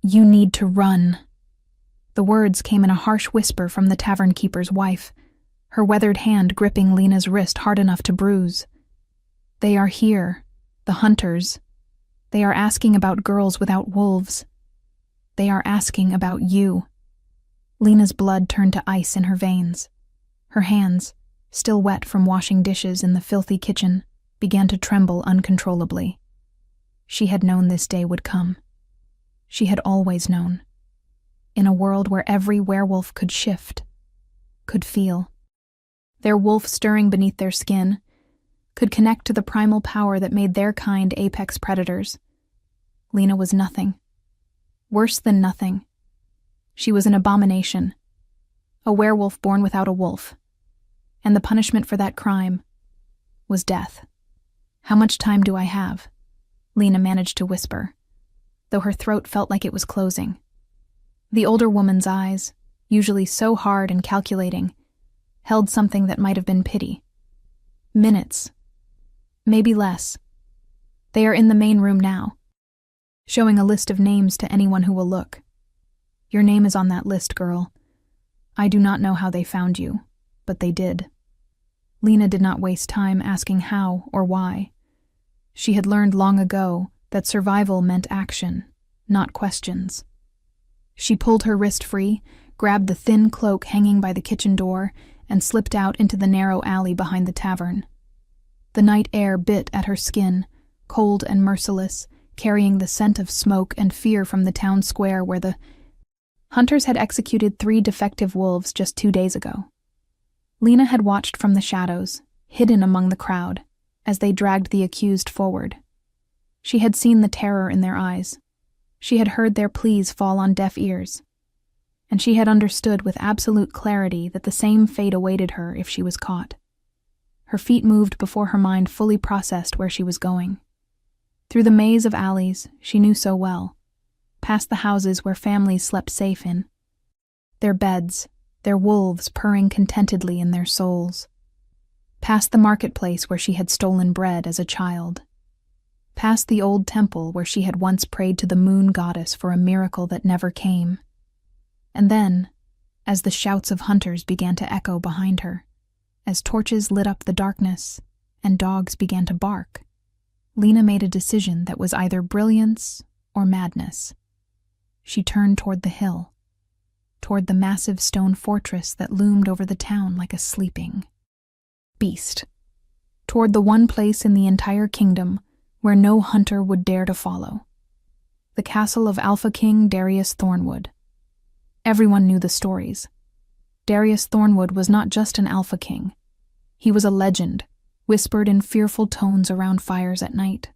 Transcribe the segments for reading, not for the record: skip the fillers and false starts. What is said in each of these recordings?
"You need to run." The words came in a harsh whisper from the tavern keeper's wife, her weathered hand gripping Lena's wrist hard enough to bruise. "They are here, the hunters. They are asking about girls without wolves. They are asking about you." Lena's blood turned to ice in her veins. Her hands, still wet from washing dishes in the filthy kitchen, began to tremble uncontrollably. She had known this day would come. She had always known. In a world where every werewolf could shift, could feel, their wolf stirring beneath their skin, could connect to the primal power that made their kind apex predators. Lena was nothing. Worse than nothing. She was an abomination. A werewolf born without a wolf. And the punishment for that crime was death. "How much time do I have?" Lena managed to whisper, though her throat felt like it was closing. The older woman's eyes, usually so hard and calculating, held something that might have been pity. "Minutes. Maybe less. They are in the main room now," showing a list of names to anyone who will look. "Your name is on that list, girl. I do not know how they found you, but they did." Lena did not waste time asking how or why. She had learned long ago that survival meant action, not questions. She pulled her wrist free, grabbed the thin cloak hanging by the kitchen door, and slipped out into the narrow alley behind the tavern. The night air bit at her skin, cold and merciless, carrying the scent of smoke and fear from the town square where the hunters had executed 3 defective wolves just 2 days ago. Lena had watched from the shadows, hidden among the crowd, as they dragged the accused forward. She had seen the terror in their eyes. She had heard their pleas fall on deaf ears. And she had understood with absolute clarity that the same fate awaited her if she was caught. Her feet moved before her mind fully processed where she was going. Through the maze of alleys she knew so well, past the houses where families slept safe in, their beds, their wolves purring contentedly in their souls, past the marketplace where she had stolen bread as a child, past the old temple where she had once prayed to the moon goddess for a miracle that never came. And then, as the shouts of hunters began to echo behind her, as torches lit up the darkness and dogs began to bark, Lena made a decision that was either brilliance or madness. She turned toward the hill, toward the massive stone fortress that loomed over the town like a sleeping beast, toward the one place in the entire kingdom where no hunter would dare to follow, the castle of Alpha King Darius Thornwood. Everyone knew the stories. Darius Thornwood was not just an Alpha King. He was a legend, whispered in fearful tones around fires at night.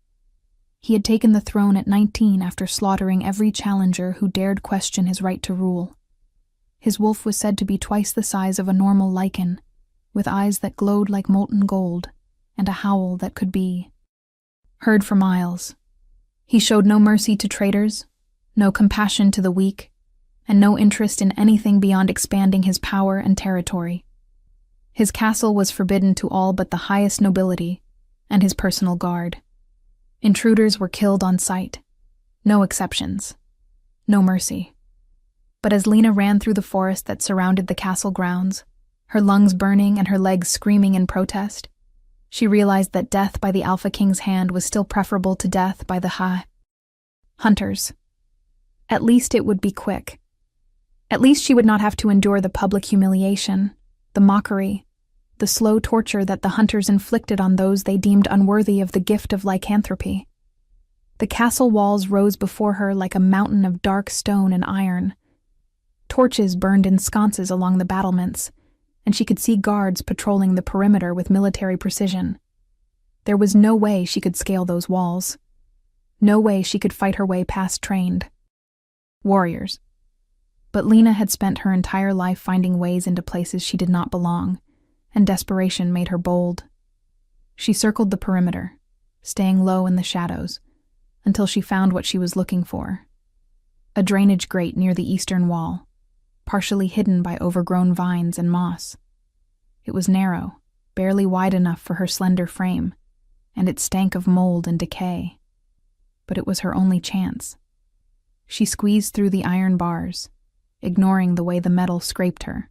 He had taken the throne at 19 after slaughtering every challenger who dared question his right to rule. His wolf was said to be twice the size of a normal lichen, with eyes that glowed like molten gold, and a howl that could be heard for miles. He showed no mercy to traitors, no compassion to the weak, and no interest in anything beyond expanding his power and territory. His castle was forbidden to all but the highest nobility and his personal guard. Intruders were killed on sight. No exceptions. No mercy. But as Lena ran through the forest that surrounded the castle grounds, her lungs burning and her legs screaming in protest, she realized that death by the Alpha King's hand was still preferable to death by the hunters. At least it would be quick. At least she would not have to endure the public humiliation, the mockery, the slow torture that the hunters inflicted on those they deemed unworthy of the gift of lycanthropy. The castle walls rose before her like a mountain of dark stone and iron. Torches burned in sconces along the battlements, and she could see guards patrolling the perimeter with military precision. There was no way she could scale those walls. No way she could fight her way past trained warriors. But Lena had spent her entire life finding ways into places she did not belong, and desperation made her bold. She circled the perimeter, staying low in the shadows, until she found what she was looking for. A drainage grate near the eastern wall, partially hidden by overgrown vines and moss. It was narrow, barely wide enough for her slender frame, and it stank of mold and decay. But it was her only chance. She squeezed through the iron bars, ignoring the way the metal scraped her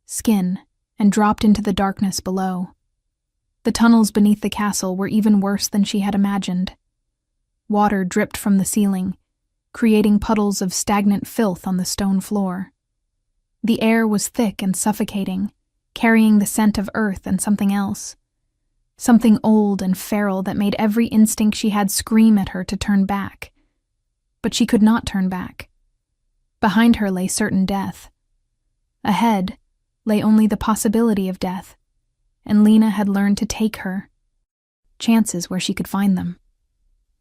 skin, and dropped into the darkness below. The tunnels beneath the castle were even worse than she had imagined. Water dripped from the ceiling, creating puddles of stagnant filth on the stone floor. The air was thick and suffocating, carrying the scent of earth and something else. Something old and feral that made every instinct she had scream at her to turn back. But she could not turn back. Behind her lay certain death. Ahead lay only the possibility of death, and Lena had learned to take her chances where she could find them.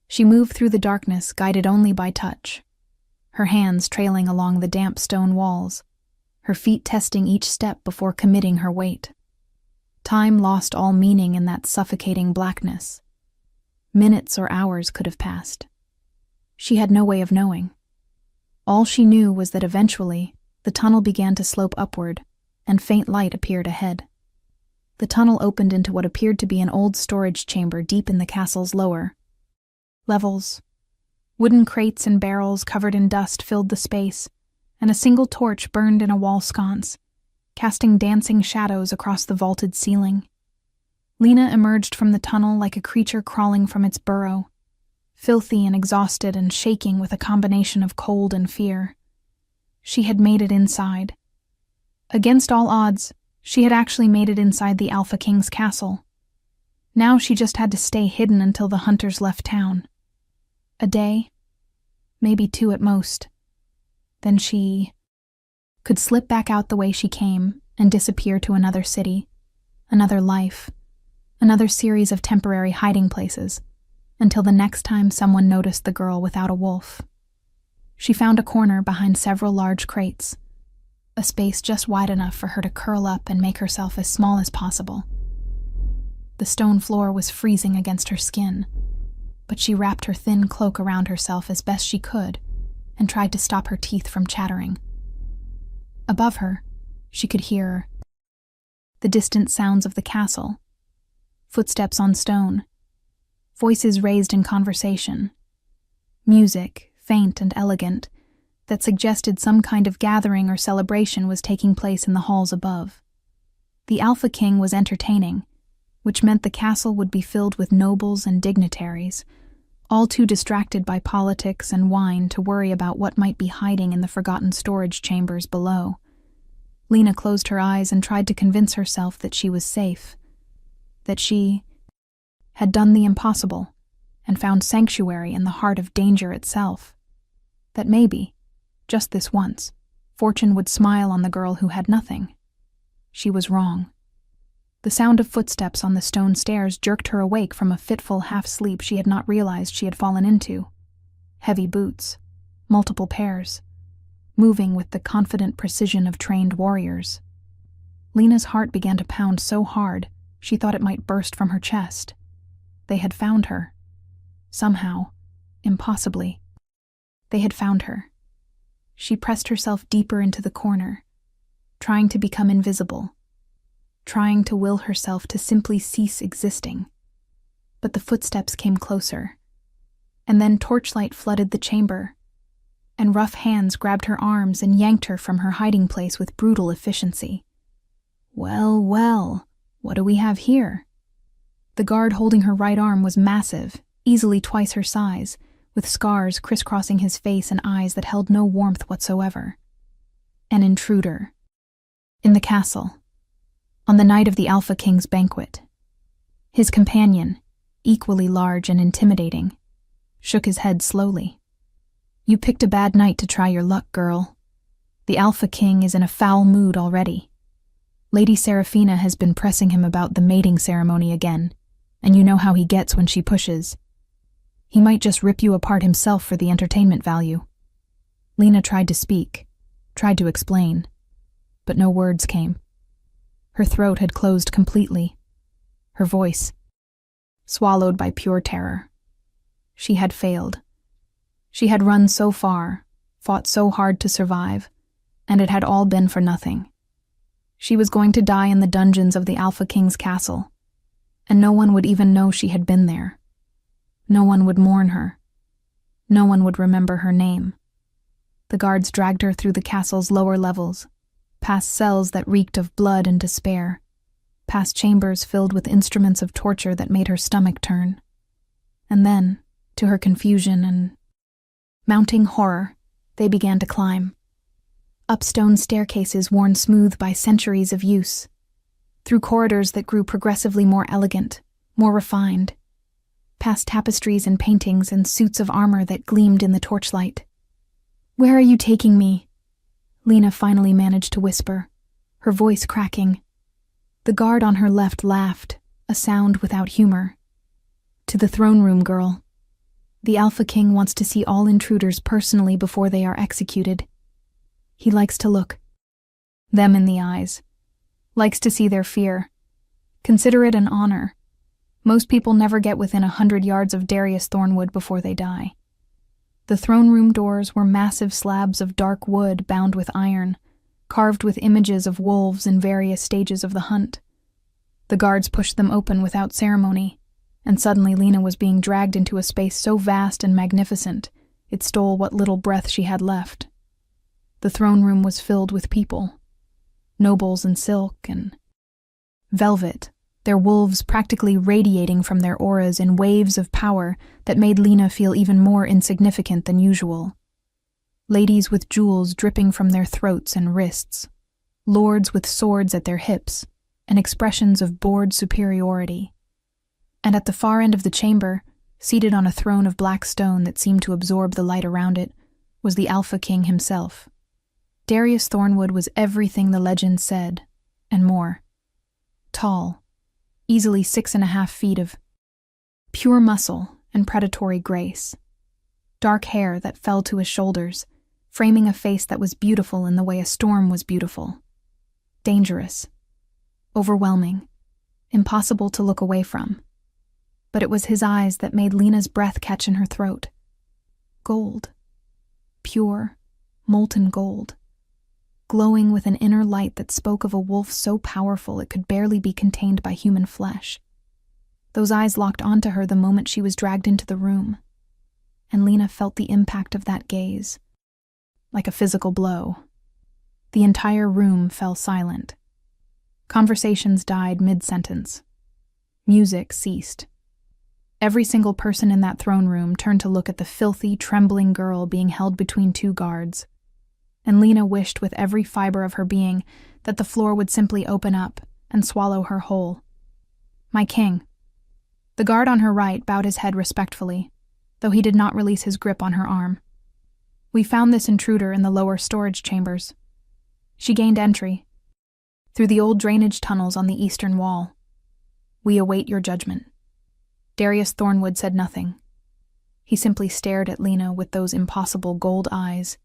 She moved through the darkness, guided only by touch, her hands trailing along the damp stone walls, her feet testing each step before committing her weight. Time lost all meaning in that suffocating blackness. Minutes or hours could have passed. She had no way of knowing. All she knew was that eventually the tunnel began to slope upward, and faint light appeared ahead. The tunnel opened into what appeared to be an old storage chamber deep in the castle's lower levels. Wooden crates and barrels covered in dust filled the space, and a single torch burned in a wall sconce, casting dancing shadows across the vaulted ceiling. Lena emerged from the tunnel like a creature crawling from its burrow, filthy and exhausted and shaking with a combination of cold and fear. She had made it inside. Against all odds, she had actually made it inside the Alpha King's castle. Now she just had to stay hidden until the hunters left town. A day, maybe 2 at most. Then she could slip back out the way she came and disappear to another city, another life, another series of temporary hiding places, until the next time someone noticed the girl without a wolf. She found a corner behind several large crates, a space just wide enough for her to curl up and make herself as small as possible. The stone floor was freezing against her skin, but she wrapped her thin cloak around herself as best she could and tried to stop her teeth from chattering. Above her, she could hear the distant sounds of the castle, footsteps on stone, voices raised in conversation, music, faint and elegant, that suggested some kind of gathering or celebration was taking place in the halls above. The Alpha King was entertaining, which meant the castle would be filled with nobles and dignitaries, all too distracted by politics and wine to worry about what might be hiding in the forgotten storage chambers below. Lena closed her eyes and tried to convince herself that she was safe, that she had done the impossible and found sanctuary in the heart of danger itself, that maybe, just this once, fortune would smile on the girl who had nothing. She was wrong. The sound of footsteps on the stone stairs jerked her awake from a fitful half-sleep she had not realized she had fallen into. Heavy boots, multiple pairs, moving with the confident precision of trained warriors. Lena's heart began to pound so hard she thought it might burst from her chest. They had found her. Somehow, impossibly, they had found her. She pressed herself deeper into the corner, trying to become invisible, trying to will herself to simply cease existing. But the footsteps came closer, and then torchlight flooded the chamber, and rough hands grabbed her arms and yanked her from her hiding place with brutal efficiency. Well, well, what do we have here? The guard holding her right arm was massive, easily twice her size, with scars crisscrossing his face and eyes that held no warmth whatsoever. An intruder. In the castle. On the night of the Alpha King's banquet. His companion, equally large and intimidating, shook his head slowly. You picked a bad night to try your luck, girl. The Alpha King is in a foul mood already. Lady Seraphina has been pressing him about the mating ceremony again, and you know how he gets when she pushes. He might just rip you apart himself for the entertainment value. Lena tried to speak, tried to explain, but no words came. Her throat had closed completely. Her voice, swallowed by pure terror. She had failed. She had run so far, fought so hard to survive, and it had all been for nothing. She was going to die in the dungeons of the Alpha King's castle, and no one would even know she had been there. No one would mourn her. No one would remember her name. The guards dragged her through the castle's lower levels, past cells that reeked of blood and despair, past chambers filled with instruments of torture that made her stomach turn. And then, to her confusion and mounting horror, they began to climb. Up stone staircases worn smooth by centuries of use, through corridors that grew progressively more elegant, more refined, past tapestries and paintings and suits of armor that gleamed in the torchlight. "Where are you taking me?" Lena finally managed to whisper, her voice cracking. The guard on her left laughed, a sound without humor. "To the throne room, girl. The Alpha King wants to see all intruders personally before they are executed. He likes to look them in the eyes, likes to see their fear. Consider it an honor. Most people never get within 100 yards of Darius Thornwood before they die." The throne room doors were massive slabs of dark wood bound with iron, carved with images of wolves in various stages of the hunt. The guards pushed them open without ceremony, and suddenly Lena was being dragged into a space so vast and magnificent, it stole what little breath she had left. The throne room was filled with people, nobles in silk and velvet, their wolves practically radiating from their auras in waves of power that made Lena feel even more insignificant than usual. Ladies with jewels dripping from their throats and wrists, lords with swords at their hips, and expressions of bored superiority. And at the far end of the chamber, seated on a throne of black stone that seemed to absorb the light around it, was the Alpha King himself. Darius Thornwood was everything the legend said, and more. Tall, easily 6.5 feet of pure muscle and predatory grace. Dark hair that fell to his shoulders, framing a face that was beautiful in the way a storm was beautiful. Dangerous, overwhelming, impossible to look away from. But it was his eyes that made Lena's breath catch in her throat. Gold. Pure, molten gold. Glowing with an inner light that spoke of a wolf so powerful it could barely be contained by human flesh. Those eyes locked onto her the moment she was dragged into the room, and Lena felt the impact of that gaze, like a physical blow. The entire room fell silent. Conversations died mid-sentence. Music ceased. Every single person in that throne room turned to look at the filthy, trembling girl being held between two guards. And Lena wished with every fiber of her being that the floor would simply open up and swallow her whole. "My king." The guard on her right bowed his head respectfully, though he did not release his grip on her arm. "We found this intruder in the lower storage chambers. She gained entry through the old drainage tunnels on the eastern wall. We await your judgment." Darius Thornwood said nothing. He simply stared at Lena with those impossible gold eyes,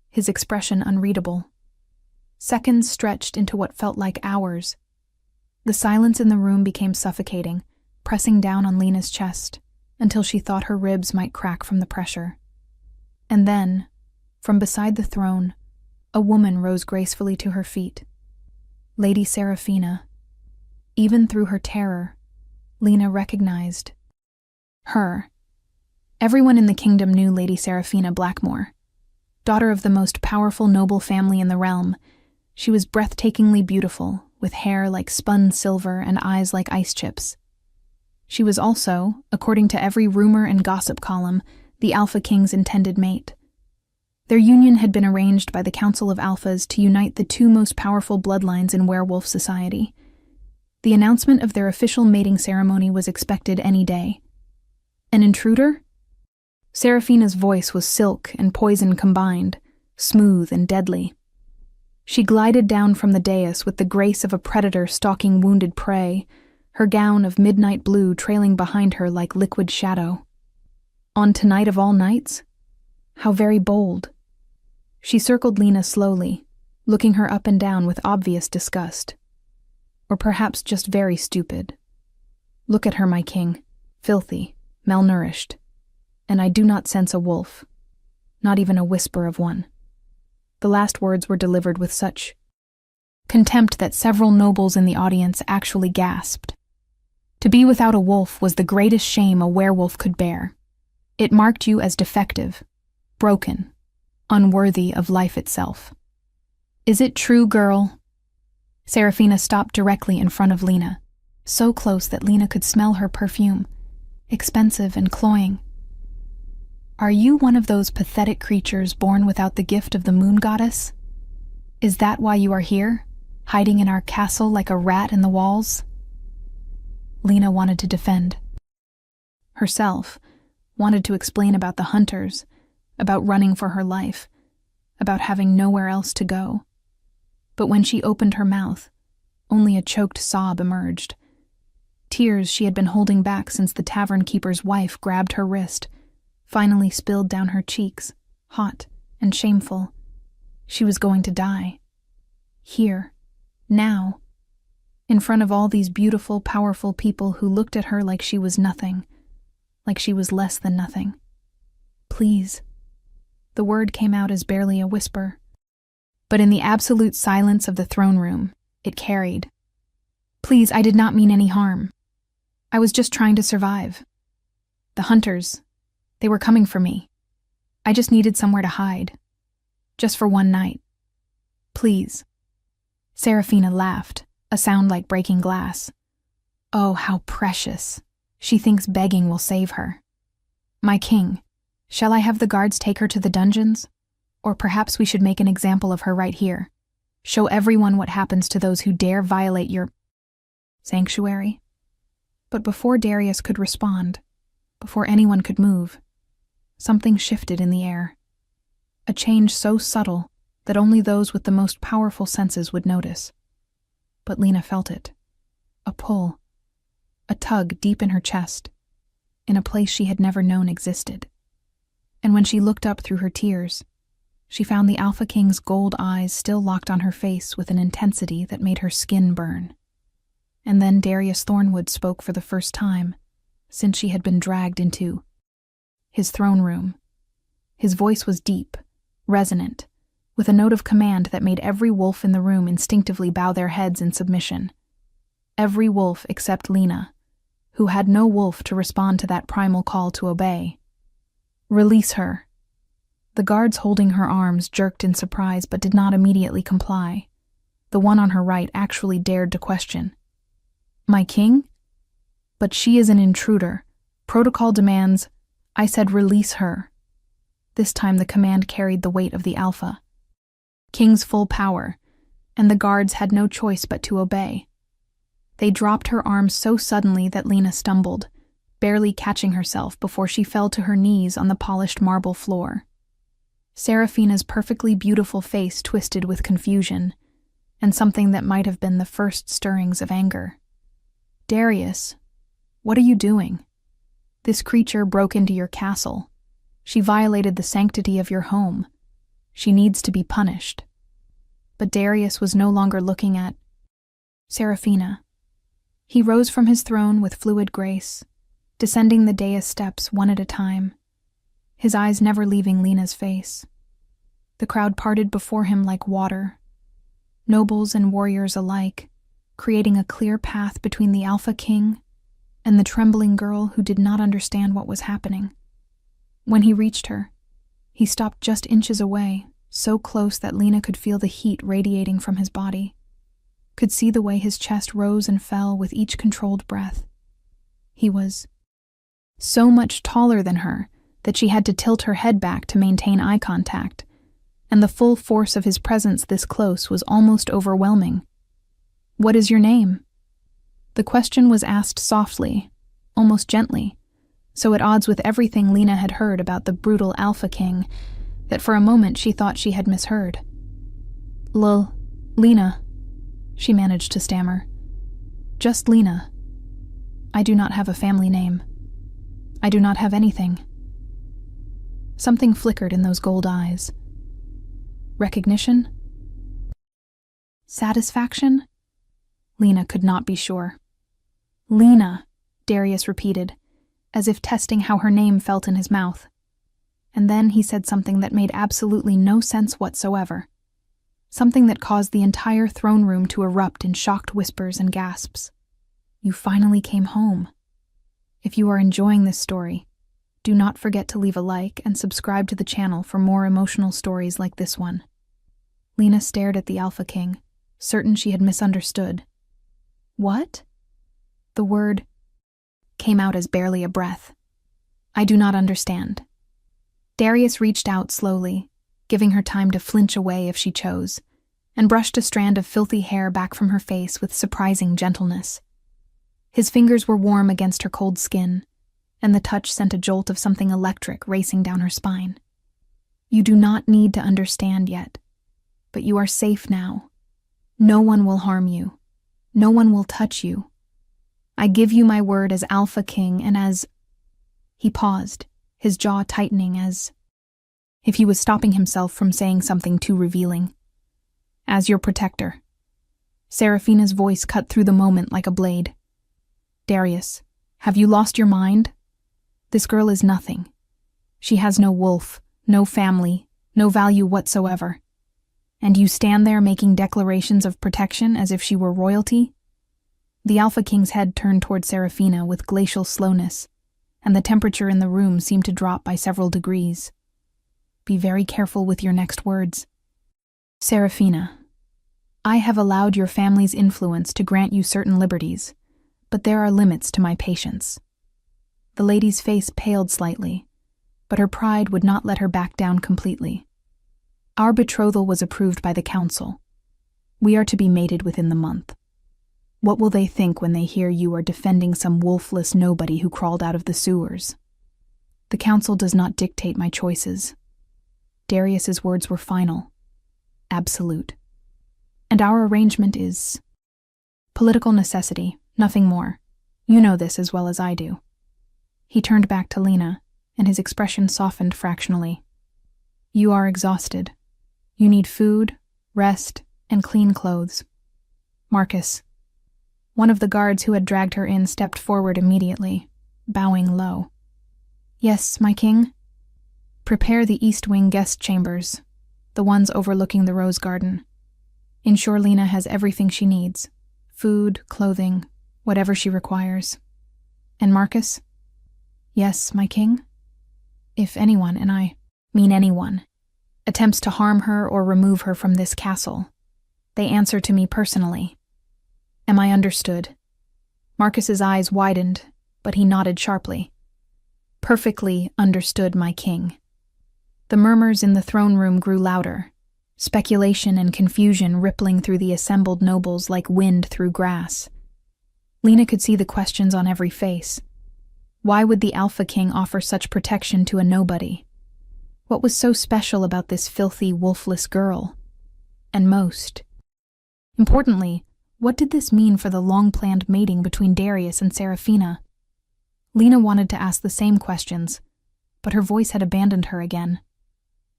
his expression unreadable. Seconds stretched into what felt like hours. The silence in the room became suffocating, pressing down on Lena's chest, until she thought her ribs might crack from the pressure. And then, from beside the throne, a woman rose gracefully to her feet. Lady Seraphina. Even through her terror, Lena recognized her. Everyone in the kingdom knew Lady Seraphina Blackmore. Daughter of the most powerful noble family in the realm, she was breathtakingly beautiful, with hair like spun silver and eyes like ice chips. She was also, according to every rumor and gossip column, the Alpha King's intended mate. Their union had been arranged by the Council of Alphas to unite the two most powerful bloodlines in werewolf society. The announcement of their official mating ceremony was expected any day. An intruder? Seraphina's voice was silk and poison combined, smooth and deadly. She glided down from the dais with the grace of a predator stalking wounded prey, her gown of midnight blue trailing behind her like liquid shadow. On tonight of all nights? How very bold. She circled Lena slowly, looking her up and down with obvious disgust. Or perhaps just very stupid. "Look at her, my king. Filthy, malnourished. And I do not sense a wolf. Not even a whisper of one." The last words were delivered with such contempt that several nobles in the audience actually gasped. To be without a wolf was the greatest shame a werewolf could bear. It marked you as defective, broken, unworthy of life itself. Is it true, girl? Serafina stopped directly in front of Lena, so close that Lena could smell her perfume, expensive and cloying. Are you one of those pathetic creatures born without the gift of the moon goddess? Is that why you are here, hiding in our castle like a rat in the walls? Lena wanted to defend herself, wanted to explain about the hunters, about running for her life, about having nowhere else to go. But when she opened her mouth, only a choked sob emerged. Tears she had been holding back since the tavern keeper's wife grabbed her wrist, finally spilled down her cheeks, hot and shameful. She was going to die. Here, now, in front of all these beautiful, powerful people who looked at her like she was nothing, like she was less than nothing. Please. The word came out as barely a whisper. But in the absolute silence of the throne room, it carried. Please, I did not mean any harm. I was just trying to survive. The hunters, they were coming for me. I just needed somewhere to hide. Just for one night. Please. Serafina laughed, a sound like breaking glass. Oh, how precious. She thinks begging will save her. My king, shall I have the guards take her to the dungeons? Or perhaps we should make an example of her right here. Show everyone what happens to those who dare violate your sanctuary. But before Darius could respond, before anyone could move, something shifted in the air. A change so subtle that only those with the most powerful senses would notice. But Lena felt it. A pull. A tug deep in her chest, in a place she had never known existed. And when she looked up through her tears, she found the Alpha King's gold eyes still locked on her face with an intensity that made her skin burn. And then Darius Thornwood spoke for the first time since she had been dragged into his throne room. His voice was deep, resonant, with a note of command that made every wolf in the room instinctively bow their heads in submission. Every wolf except Lena, who had no wolf to respond to that primal call to obey. Release her. The guards holding her arms jerked in surprise but did not immediately comply. The one on her right actually dared to question. My king? But she is an intruder. Protocol demands, I said release her. This time the command carried the weight of the Alpha. King's full power, and the guards had no choice but to obey. They dropped her arms so suddenly that Lena stumbled, barely catching herself before she fell to her knees on the polished marble floor. Serafina's perfectly beautiful face twisted with confusion, and something that might have been the first stirrings of anger. Darius, what are you doing? This creature broke into your castle. She violated the sanctity of your home. She needs to be punished. But Darius was no longer looking at Serafina. He rose from his throne with fluid grace, descending the dais steps one at a time, his eyes never leaving Lena's face. The crowd parted before him like water, nobles and warriors alike, creating a clear path between the Alpha King and the trembling girl who did not understand what was happening. When he reached her, he stopped just inches away, so close that Lena could feel the heat radiating from his body, could see the way his chest rose and fell with each controlled breath. He was so much taller than her that she had to tilt her head back to maintain eye contact, and the full force of his presence this close was almost overwhelming. What is your name? The question was asked softly, almost gently, so at odds with everything Lena had heard about the brutal Alpha King, that for a moment she thought she had misheard. Lena, she managed to stammer. Just Lena. I do not have a family name. I do not have anything. Something flickered in those gold eyes. Recognition? Satisfaction? Lena could not be sure. Lena, Darius repeated, as if testing how her name felt in his mouth. And then he said something that made absolutely no sense whatsoever. Something that caused the entire throne room to erupt in shocked whispers and gasps. You finally came home. If you are enjoying this story, Do not forget to leave a like and subscribe to the channel for more emotional stories like this one. Lena stared at the Alpha King, certain she had misunderstood. What? The word came out as barely a breath. I do not understand. Darius reached out slowly, giving her time to flinch away if she chose, and brushed a strand of filthy hair back from her face with surprising gentleness. His fingers were warm against her cold skin, and the touch sent a jolt of something electric racing down her spine. You do not need to understand yet, but you are safe now. No one will harm you. No one will touch you. I give you my word as Alpha King and as... He paused, his jaw tightening as if he was stopping himself from saying something too revealing. As your protector. Seraphina's voice cut through the moment like a blade. Darius, have you lost your mind? This girl is nothing. She has no wolf, no family, no value whatsoever. And you stand there making declarations of protection as if she were royalty? The Alpha King's head turned toward Seraphina with glacial slowness, and the temperature in the room seemed to drop by several degrees. Be very careful with your next words. Seraphina, I have allowed your family's influence to grant you certain liberties, but there are limits to my patience. The lady's face paled slightly, but her pride would not let her back down completely. Our betrothal was approved by the council. We are to be mated within the month. What will they think when they hear you are defending some wolfless nobody who crawled out of the sewers? The council does not dictate my choices. Darius's words were final, absolute. And our arrangement is political necessity, nothing more. You know this as well as I do. He turned back to Lena, and his expression softened fractionally. You are exhausted. You need food, rest, and clean clothes. Marcus. One of the guards who had dragged her in stepped forward immediately, bowing low. Yes, my king? Prepare the East Wing guest chambers, the ones overlooking the rose garden. Ensure Lena has everything she needs, food, clothing, whatever she requires. And Marcus? Yes, my king? If anyone, and I mean anyone, attempts to harm her or remove her from this castle, they answer to me personally. Am I understood? Marcus's eyes widened, but he nodded sharply. Perfectly understood, my king. The murmurs in the throne room grew louder, speculation and confusion rippling through the assembled nobles like wind through grass. Lena could see the questions on every face. Why would the Alpha King offer such protection to a nobody? What was so special about this filthy, wolfless girl? And most importantly, what did this mean for the long-planned mating between Darius and Seraphina? Lena wanted to ask the same questions, but her voice had abandoned her again.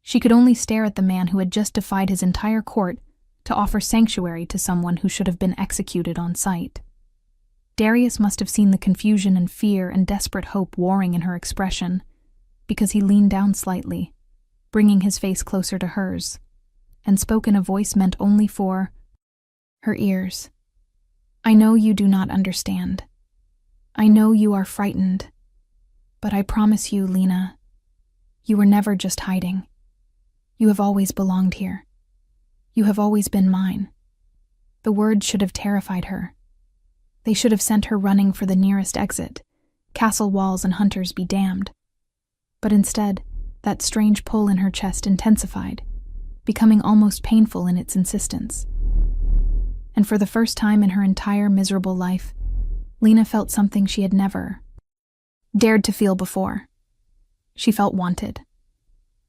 She could only stare at the man who had just defied his entire court to offer sanctuary to someone who should have been executed on sight. Darius must have seen the confusion and fear and desperate hope warring in her expression, because he leaned down slightly, bringing his face closer to hers, and spoke in a voice meant only for her ears. I know you do not understand. I know you are frightened. But I promise you, Lena, you were never just hiding. You have always belonged here. You have always been mine. The words should have terrified her. They should have sent her running for the nearest exit. Castle walls and hunters be damned. But instead, that strange pull in her chest intensified, becoming almost painful in its insistence. And for the first time in her entire miserable life, Lena felt something she had never dared to feel before. She felt wanted.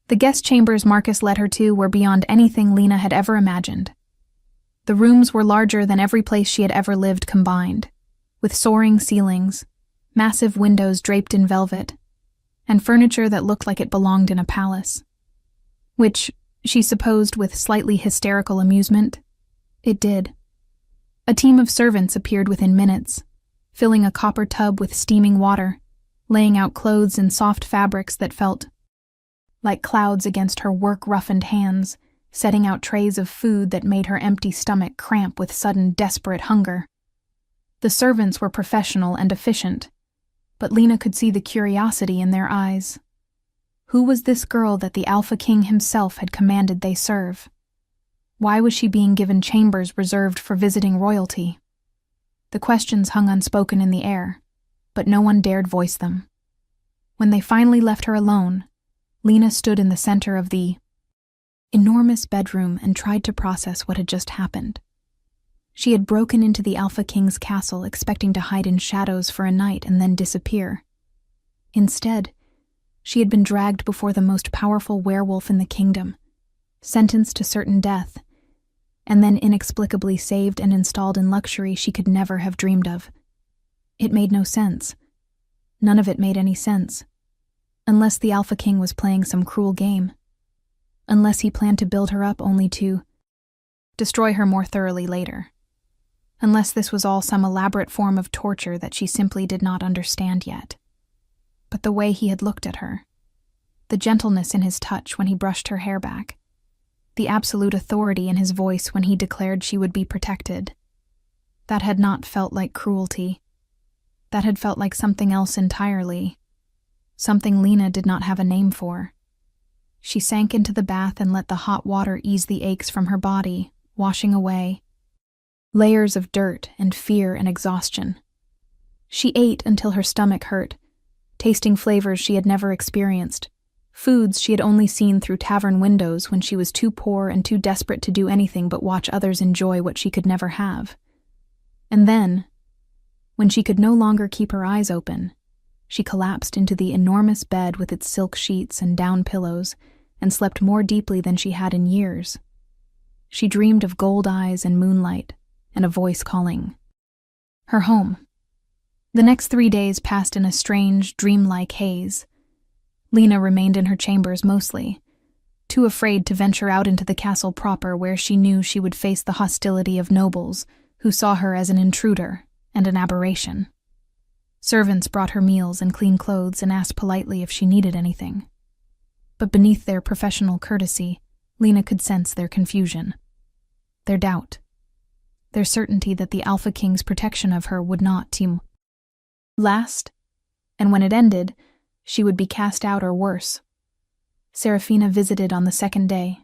The guest chambers Marcus led her to were beyond anything Lena had ever imagined. The rooms were larger than every place she had ever lived combined, with soaring ceilings, massive windows draped in velvet, and furniture that looked like it belonged in a palace. Which, she supposed with slightly hysterical amusement, it did. A team of servants appeared within minutes, filling a copper tub with steaming water, laying out clothes in soft fabrics that felt like clouds against her work-roughened hands, setting out trays of food that made her empty stomach cramp with sudden desperate hunger. The servants were professional and efficient, but Lena could see the curiosity in their eyes. Who was this girl that the Alpha King himself had commanded they serve? Why was she being given chambers reserved for visiting royalty? The questions hung unspoken in the air, but no one dared voice them. When they finally left her alone, Lena stood in the center of the enormous bedroom and tried to process what had just happened. She had broken into the Alpha King's castle expecting to hide in shadows for a night and then disappear. Instead, she had been dragged before the most powerful werewolf in the kingdom, sentenced to certain death, and then inexplicably saved and installed in luxury she could never have dreamed of. It made no sense. None of it made any sense. Unless the Alpha King was playing some cruel game. Unless he planned to build her up only to destroy her more thoroughly later. Unless this was all some elaborate form of torture that she simply did not understand yet. But the way he had looked at her, the gentleness in his touch when he brushed her hair back, the absolute authority in his voice when he declared she would be protected, that had not felt like cruelty. That had felt like something else entirely, something Lena did not have a name for. She sank into the bath and let the hot water ease the aches from her body, washing away layers of dirt and fear and exhaustion. She ate until her stomach hurt, tasting flavors she had never experienced, foods she had only seen through tavern windows when she was too poor and too desperate to do anything but watch others enjoy what she could never have. And then, when she could no longer keep her eyes open, she collapsed into the enormous bed with its silk sheets and down pillows and slept more deeply than she had in years. She dreamed of gold eyes and moonlight and a voice calling her home. The next 3 days passed in a strange, dreamlike haze. Lena remained in her chambers mostly, too afraid to venture out into the castle proper where she knew she would face the hostility of nobles who saw her as an intruder and an aberration. Servants brought her meals and clean clothes and asked politely if she needed anything. But beneath their professional courtesy, Lena could sense their confusion, their doubt, their certainty that the Alpha King's protection of her would not last, and when it ended, she would be cast out or worse. Serafina visited on the second day.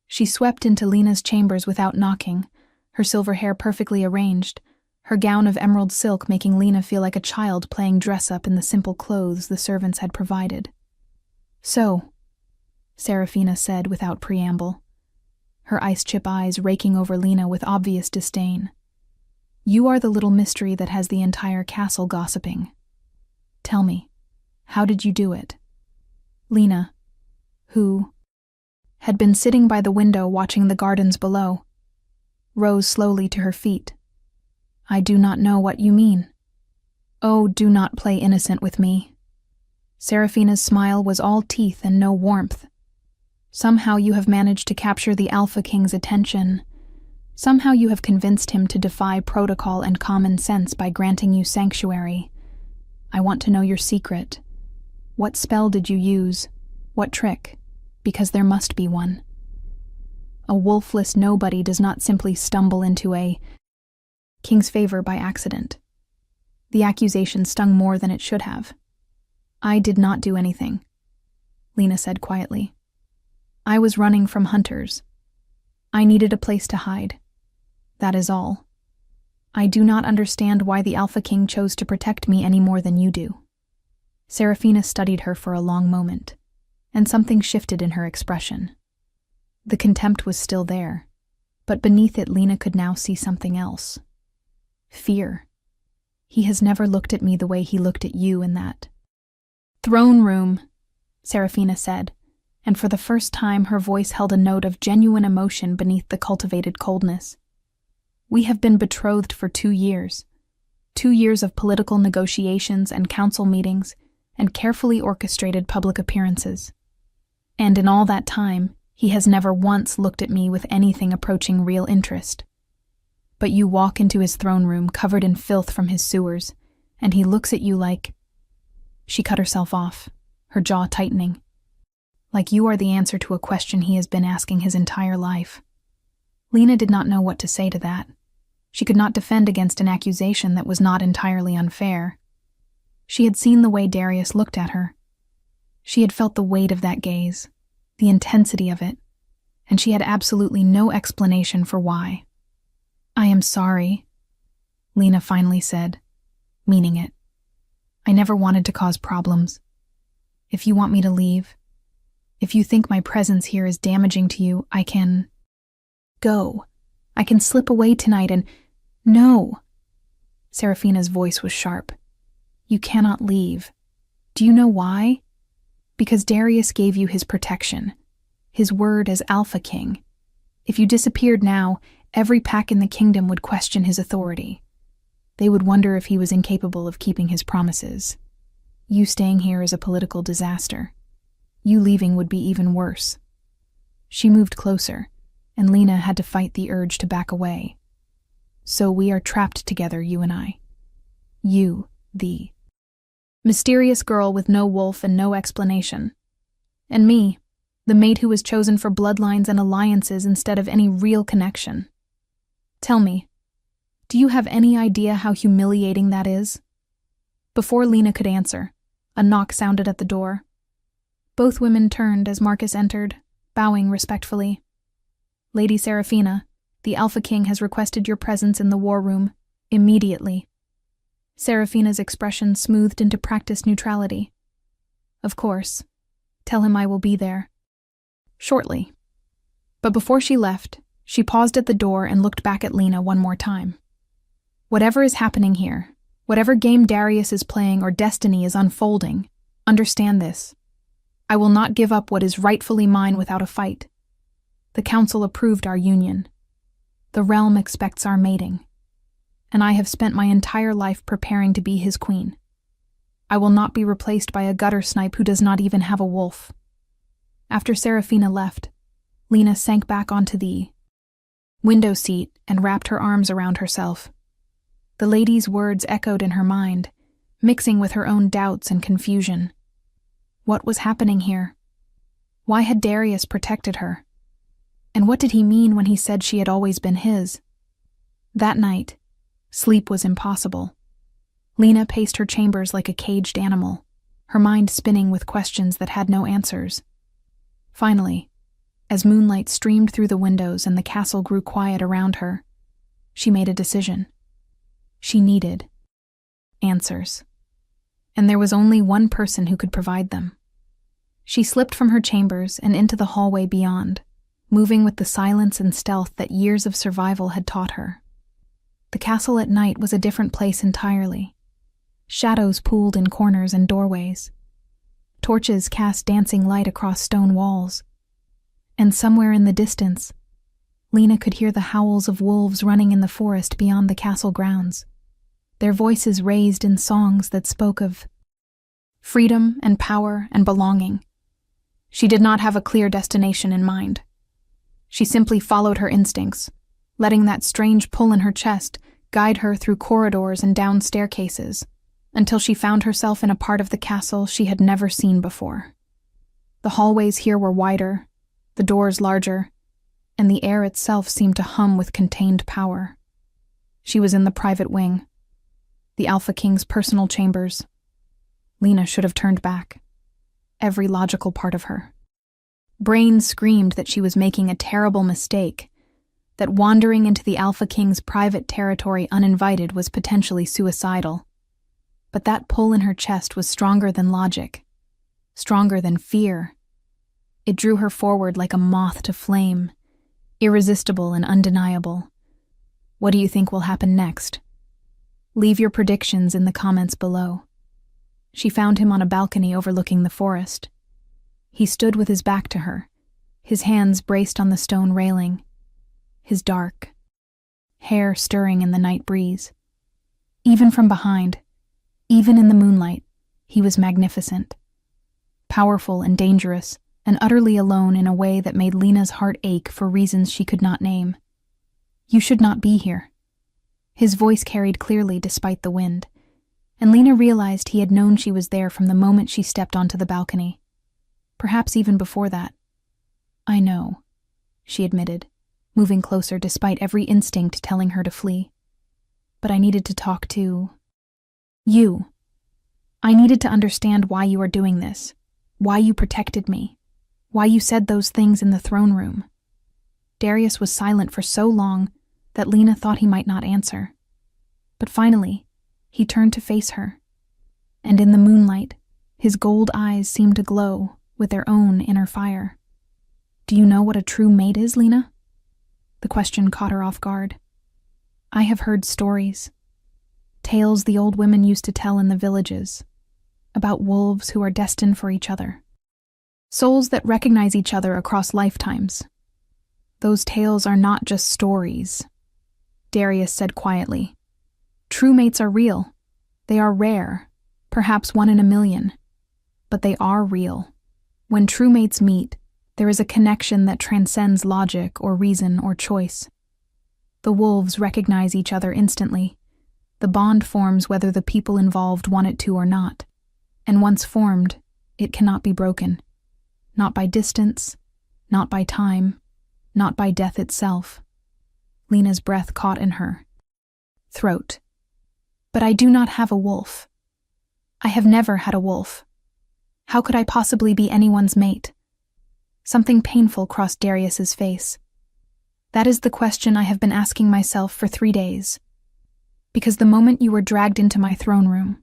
She swept into Lena's chambers without knocking, her silver hair perfectly arranged, her gown of emerald silk making Lena feel like a child playing dress-up in the simple clothes the servants had provided. "So," Serafina said without preamble, her ice-chip eyes raking over Lena with obvious disdain. "You are the little mystery that has the entire castle gossiping. Tell me, how did you do it?" Lena, who had been sitting by the window watching the gardens below, rose slowly to her feet. "I do not know what you mean." "Oh, do not play innocent with me." Serafina's smile was all teeth and no warmth. "Somehow you have managed to capture the Alpha King's attention. Somehow you have convinced him to defy protocol and common sense by granting you sanctuary. I want to know your secret. What spell did you use? What trick? Because there must be one. A wolfless nobody does not simply stumble into a king's favor by accident." The accusation stung more than it should have. "I did not do anything," Lena said quietly. "I was running from hunters. I needed a place to hide. That is all. I do not understand why the Alpha King chose to protect me any more than you do." Serafina studied her for a long moment, and something shifted in her expression. The contempt was still there, but beneath it Lena could now see something else. Fear. He has never looked at me the way he looked at you in that throne room, Serafina said, and for the first time her voice held a note of genuine emotion beneath the cultivated coldness. "We have been betrothed for 2 years. 2 years of political negotiations and council meetings and carefully orchestrated public appearances. And in all that time, he has never once looked at me with anything approaching real interest. But you walk into his throne room covered in filth from his sewers, and he looks at you like—" She cut herself off, her jaw tightening. "Like you are the answer to a question he has been asking his entire life." Lena did not know what to say to that. She could not defend against an accusation that was not entirely unfair. She had seen the way Darius looked at her. She had felt the weight of that gaze, the intensity of it, and she had absolutely no explanation for why. "I am sorry," Lena finally said, meaning it. "I never wanted to cause problems. If you want me to leave, if you think my presence here is damaging to you, I can go. I can slip away tonight and—" "No." Serafina's voice was sharp. "You cannot leave. Do you know why? Because Darius gave you his protection, his word as Alpha King. If you disappeared now, every pack in the kingdom would question his authority. They would wonder if he was incapable of keeping his promises. You staying here is a political disaster. You leaving would be even worse." She moved closer, and Lena had to fight the urge to back away. "So we are trapped together, you and I. You, the mysterious girl with no wolf and no explanation. And me, the mate who was chosen for bloodlines and alliances instead of any real connection. Tell me, do you have any idea how humiliating that is?" Before Lena could answer, a knock sounded at the door. Both women turned as Marcus entered, bowing respectfully. "Lady Serafina, the Alpha King has requested your presence in the war room, immediately." Serafina's expression smoothed into practiced neutrality. "Of course. Tell him I will be there shortly." But before she left, she paused at the door and looked back at Lena one more time. "Whatever is happening here, whatever game Darius is playing or destiny is unfolding, understand this. I will not give up what is rightfully mine without a fight. The council approved our union. The realm expects our mating. And I have spent my entire life preparing to be his queen. I will not be replaced by a gutter snipe who does not even have a wolf." After Serafina left, Lena sank back onto the window seat and wrapped her arms around herself. The lady's words echoed in her mind, mixing with her own doubts and confusion. What was happening here? Why had Darius protected her? And what did he mean when he said she had always been his? That night, sleep was impossible. Lena paced her chambers like a caged animal, her mind spinning with questions that had no answers. Finally, as moonlight streamed through the windows and the castle grew quiet around her, she made a decision. She needed answers. And there was only one person who could provide them. She slipped from her chambers and into the hallway beyond, moving with the silence and stealth that years of survival had taught her. The castle at night was a different place entirely. Shadows pooled in corners and doorways. Torches cast dancing light across stone walls. And somewhere in the distance, Lena could hear the howls of wolves running in the forest beyond the castle grounds, their voices raised in songs that spoke of freedom and power and belonging. She did not have a clear destination in mind. She simply followed her instincts, letting that strange pull in her chest guide her through corridors and down staircases, until she found herself in a part of the castle she had never seen before. The hallways here were wider, the doors larger, and the air itself seemed to hum with contained power. She was in the private wing, the Alpha King's personal chambers. Lena should have turned back. Every logical part of her brain screamed that she was making a terrible mistake, that wandering into the Alpha King's private territory uninvited was potentially suicidal. But that pull in her chest was stronger than logic, stronger than fear. It drew her forward like a moth to flame, irresistible and undeniable. What do you think will happen next? Leave your predictions in the comments below. She found him on a balcony overlooking the forest. He stood with his back to her, his hands braced on the stone railing, his dark hair stirring in the night breeze. Even from behind, even in the moonlight, he was magnificent, powerful and dangerous, and utterly alone in a way that made Lena's heart ache for reasons she could not name. "You should not be here." His voice carried clearly despite the wind, and Lena realized he had known she was there from the moment she stepped onto the balcony. Perhaps even before that. "I know," she admitted, moving closer despite every instinct telling her to flee. "But I needed to talk to you. I needed to understand why you are doing this, why you protected me, why you said those things in the throne room." Darius was silent for so long that Lena thought he might not answer. But finally, he turned to face her, and in the moonlight, his gold eyes seemed to glow with their own inner fire. "Do you know what a true mate is, Lena?" The question caught her off guard. "I have heard stories, tales the old women used to tell in the villages, about wolves who are destined for each other, souls that recognize each other across lifetimes. Those tales are not just stories," Darius said quietly. "True mates are real. They are rare, perhaps 1 in a million, but they are real. When true mates meet, there is a connection that transcends logic or reason or choice. The wolves recognize each other instantly. The bond forms whether the people involved want it to or not. And once formed, it cannot be broken. Not by distance, not by time, not by death itself." Lena's breath caught in her throat. "But I do not have a wolf. I have never had a wolf. How could I possibly be anyone's mate?" Something painful crossed Darius's face. "That is the question I have been asking myself for 3 days. Because the moment you were dragged into my throne room,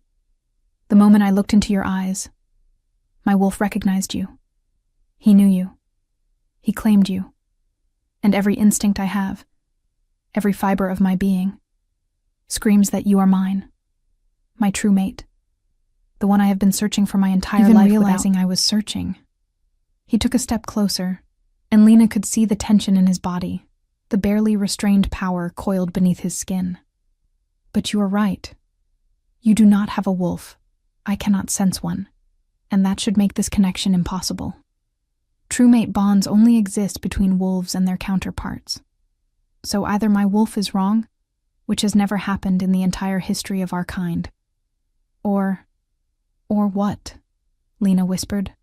the moment I looked into your eyes, my wolf recognized you. He knew you. He claimed you. And every instinct I have, every fiber of my being, screams that you are mine, my true mate, the one I have been searching for my entire life realizing I was searching." He took a step closer, and Lena could see the tension in his body, the barely restrained power coiled beneath his skin. "But you are right. You do not have a wolf. I cannot sense one, and that should make this connection impossible. True mate bonds only exist between wolves and their counterparts. So either my wolf is wrong, which has never happened in the entire history of our kind, or what?" Lena whispered.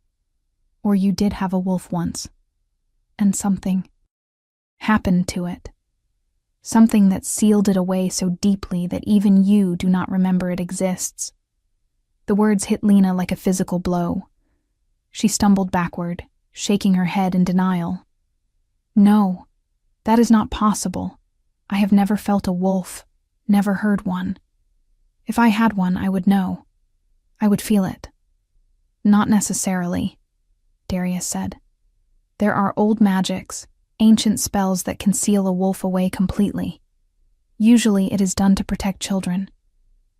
"Or you did have a wolf once, and something happened to it. Something that sealed it away so deeply that even you do not remember it exists." The words hit Lena like a physical blow. She stumbled backward, shaking her head in denial. "No, that is not possible. I have never felt a wolf, never heard one. If I had one, I would know. I would feel it." "Not necessarily," Darius said. "There are old magics, ancient spells that can seal a wolf away completely. Usually it is done to protect children.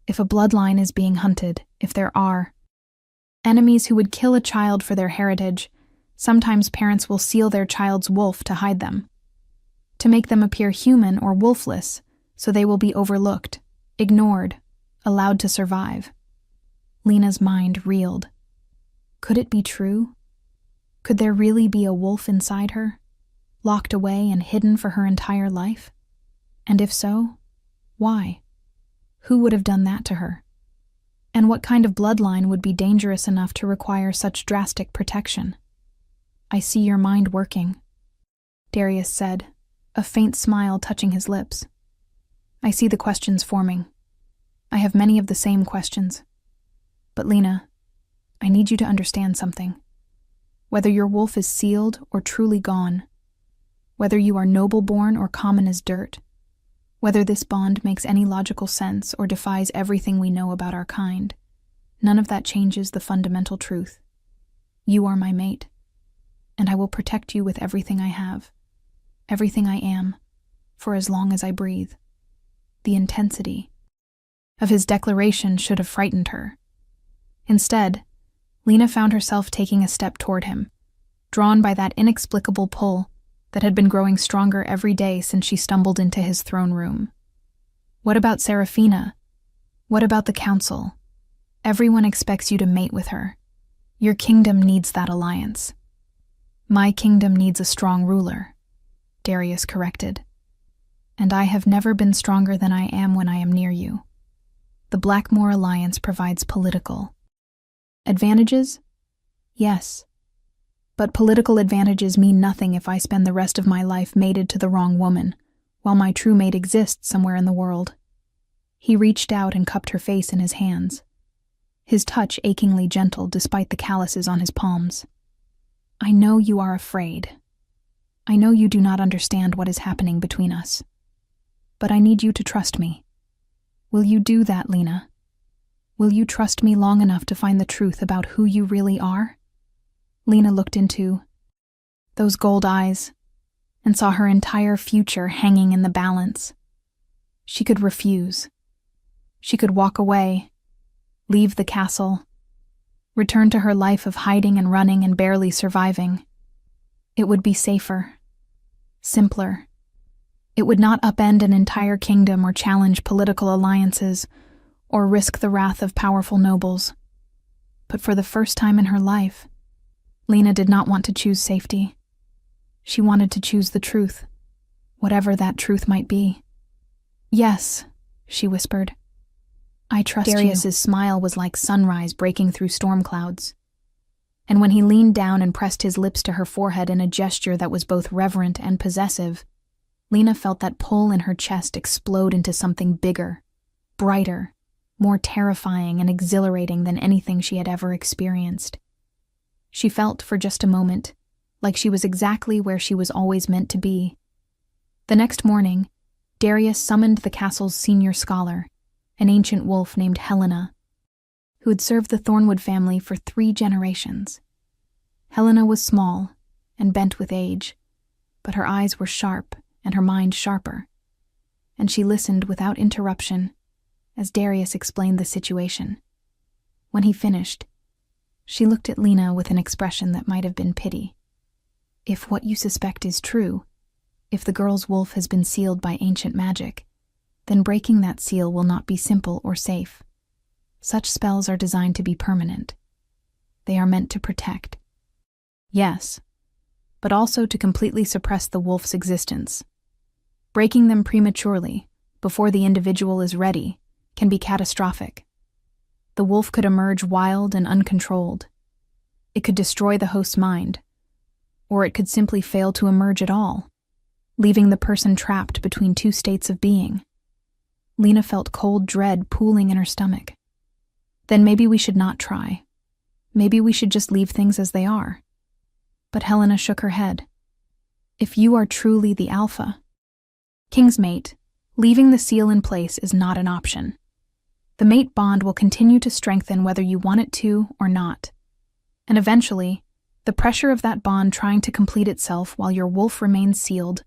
If a bloodline is being hunted, if there are enemies who would kill a child for their heritage, sometimes parents will seal their child's wolf to hide them, to make them appear human or wolfless, so they will be overlooked, ignored, allowed to survive." Lena's mind reeled. Could it be true? Could there really be a wolf inside her, locked away and hidden for her entire life? And if so, why? Who would have done that to her? And what kind of bloodline would be dangerous enough to require such drastic protection? "I see your mind working," Darius said, a faint smile touching his lips. "I see the questions forming. I have many of the same questions. But Lena, I need you to understand something. Whether your wolf is sealed or truly gone, whether you are noble-born or common as dirt, whether this bond makes any logical sense or defies everything we know about our kind, none of that changes the fundamental truth. You are my mate, and I will protect you with everything I have, everything I am, for as long as I breathe." The intensity of his declaration should have frightened her. Instead, Lena found herself taking a step toward him, drawn by that inexplicable pull that had been growing stronger every day since she stumbled into his throne room. "What about Serafina? What about the council? Everyone expects you to mate with her. Your kingdom needs that alliance." "My kingdom needs a strong ruler," Darius corrected. "And I have never been stronger than I am when I am near you. The Blackmore Alliance provides political advantages? Yes. But political advantages mean nothing if I spend the rest of my life mated to the wrong woman, while my true mate exists somewhere in the world." He reached out and cupped her face in his hands. his touch achingly gentle despite the calluses on his palms. "I know you are afraid. I know you do not understand what is happening between us. But I need you to trust me. Will you do that, Lena? Will you trust me long enough to find the truth about who you really are?" Lena looked into those gold eyes and saw her entire future hanging in the balance. She could refuse. She could walk away, leave the castle, return to her life of hiding and running and barely surviving. It would be safer, simpler. It would not upend an entire kingdom or challenge political alliances or risk the wrath of powerful nobles. But for the first time in her life, Lena did not want to choose safety. She wanted to choose the truth, whatever that truth might be. "Yes," she whispered. "I trust you." Darius's smile was like sunrise breaking through storm clouds. And when he leaned down and pressed his lips to her forehead in a gesture that was both reverent and possessive, Lena felt that pull in her chest explode into something bigger, brighter, more terrifying and exhilarating than anything she had ever experienced. She felt, for just a moment, like she was exactly where she was always meant to be. The next morning, Darius summoned the castle's senior scholar, an ancient wolf named Helena, who had served the Thornwood family for 3 generations. Helena was small and bent with age, but her eyes were sharp and her mind sharper, and she listened without interruption as Darius explained the situation. When he finished, she looked at Lena with an expression that might have been pity. "If what you suspect is true, if the girl's wolf has been sealed by ancient magic, then breaking that seal will not be simple or safe. Such spells are designed to be permanent. They are meant to protect. Yes, but also to completely suppress the wolf's existence. Breaking them prematurely, before the individual is ready, can be catastrophic. The wolf could emerge wild and uncontrolled. It could destroy the host's mind, or it could simply fail to emerge at all, leaving the person trapped between 2 states of being." Lena felt cold dread pooling in her stomach. "Then maybe we should not try. Maybe we should just leave things as they are." But Helena shook her head. "If you are truly the alpha, King's mate, leaving the seal in place is not an option. The mate bond will continue to strengthen whether you want it to or not. And eventually, the pressure of that bond trying to complete itself while your wolf remains sealed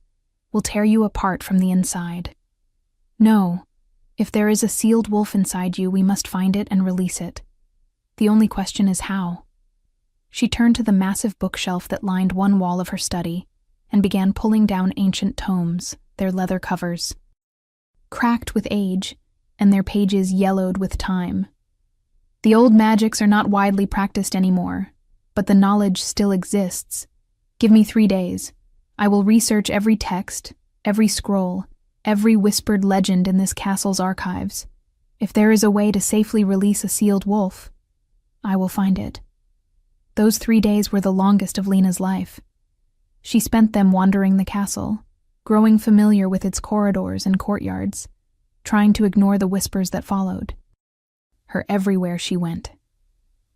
will tear you apart from the inside. No, if there is a sealed wolf inside you, we must find it and release it. The only question is how." She turned to the massive bookshelf that lined one wall of her study and began pulling down ancient tomes, their leather covers cracked with age and their pages yellowed with time. "The old magics are not widely practiced anymore, but the knowledge still exists. Give me 3 days. I will research every text, every scroll, every whispered legend in this castle's archives. If there is a way to safely release a sealed wolf, I will find it." Those 3 days were the longest of Lena's life. She spent them wandering the castle, growing familiar with its corridors and courtyards, trying to ignore the whispers that followed her everywhere she went.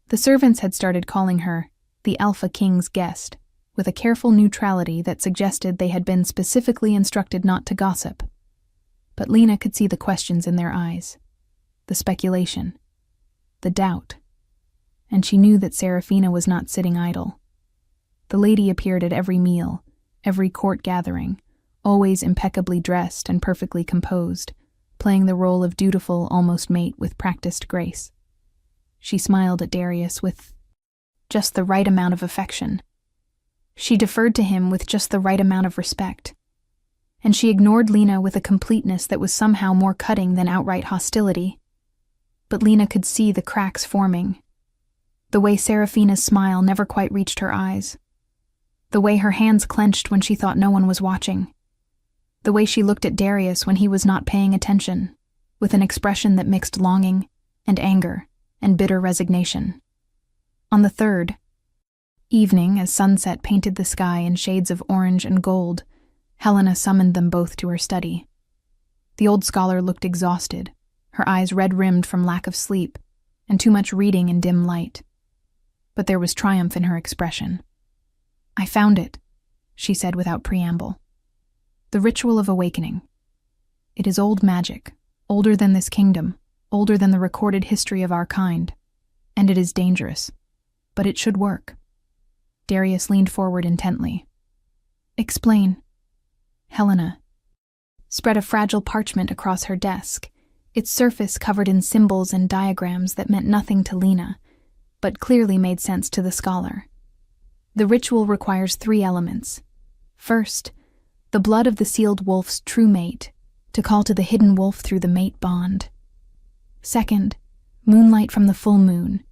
The servants had started calling her the Alpha King's guest, with a careful neutrality that suggested they had been specifically instructed not to gossip. But Lena could see the questions in their eyes, the speculation, the doubt, and she knew that Serafina was not sitting idle. The lady appeared at every meal, every court gathering, always impeccably dressed and perfectly composed, playing the role of dutiful, almost mate with practiced grace. She smiled at Darius with just the right amount of affection. She deferred to him with just the right amount of respect. And she ignored Lena with a completeness that was somehow more cutting than outright hostility. But Lena could see the cracks forming. The way Serafina's smile never quite reached her eyes. The way her hands clenched when she thought no one was watching. The way she looked at Darius when he was not paying attention, with an expression that mixed longing and anger and bitter resignation. On the 3rd evening, as sunset painted the sky in shades of orange and gold, Helena summoned them both to her study. The old scholar looked exhausted, her eyes red-rimmed from lack of sleep, and too much reading in dim light. But there was triumph in her expression. "I found it," she said without preamble. "The ritual of awakening. It is old magic, older than this kingdom, older than the recorded history of our kind, and it is dangerous. But it should work." Darius leaned forward intently. "Explain." Helena spread a fragile parchment across her desk, its surface covered in symbols and diagrams that meant nothing to Lena, but clearly made sense to the scholar. The ritual requires 3 elements. First, the blood of the sealed wolf's true mate, to call to the hidden wolf through the mate bond. Second, moonlight from the full moon,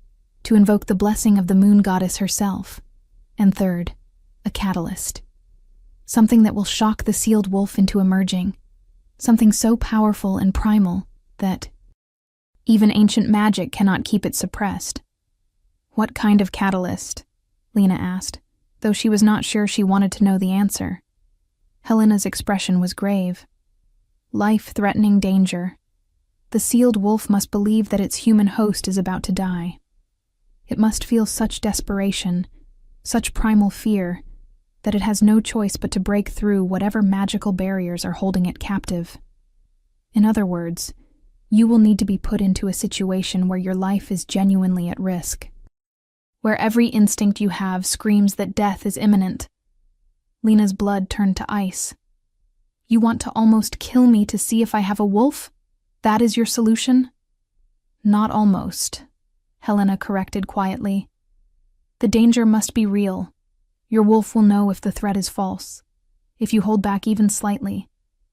to invoke the blessing of the moon goddess herself. And third, a catalyst. Something that will shock the sealed wolf into emerging. Something so powerful and primal that even ancient magic cannot keep it suppressed. "What kind of catalyst?" Lena asked, though she was not sure she wanted to know the answer. Helena's expression was grave. "Life-threatening danger. The sealed wolf must believe that its human host is about to die. It must feel such desperation, such primal fear, that it has no choice but to break through whatever magical barriers are holding it captive. In other words, you will need to be put into a situation where your life is genuinely at risk, where every instinct you have screams that death is imminent." Lena's blood turned to ice. "You want to almost kill me to see if I have a wolf? That is your solution?" "Not almost," Helena corrected quietly. "The danger must be real. Your wolf will know if the threat is false. If you hold back even slightly,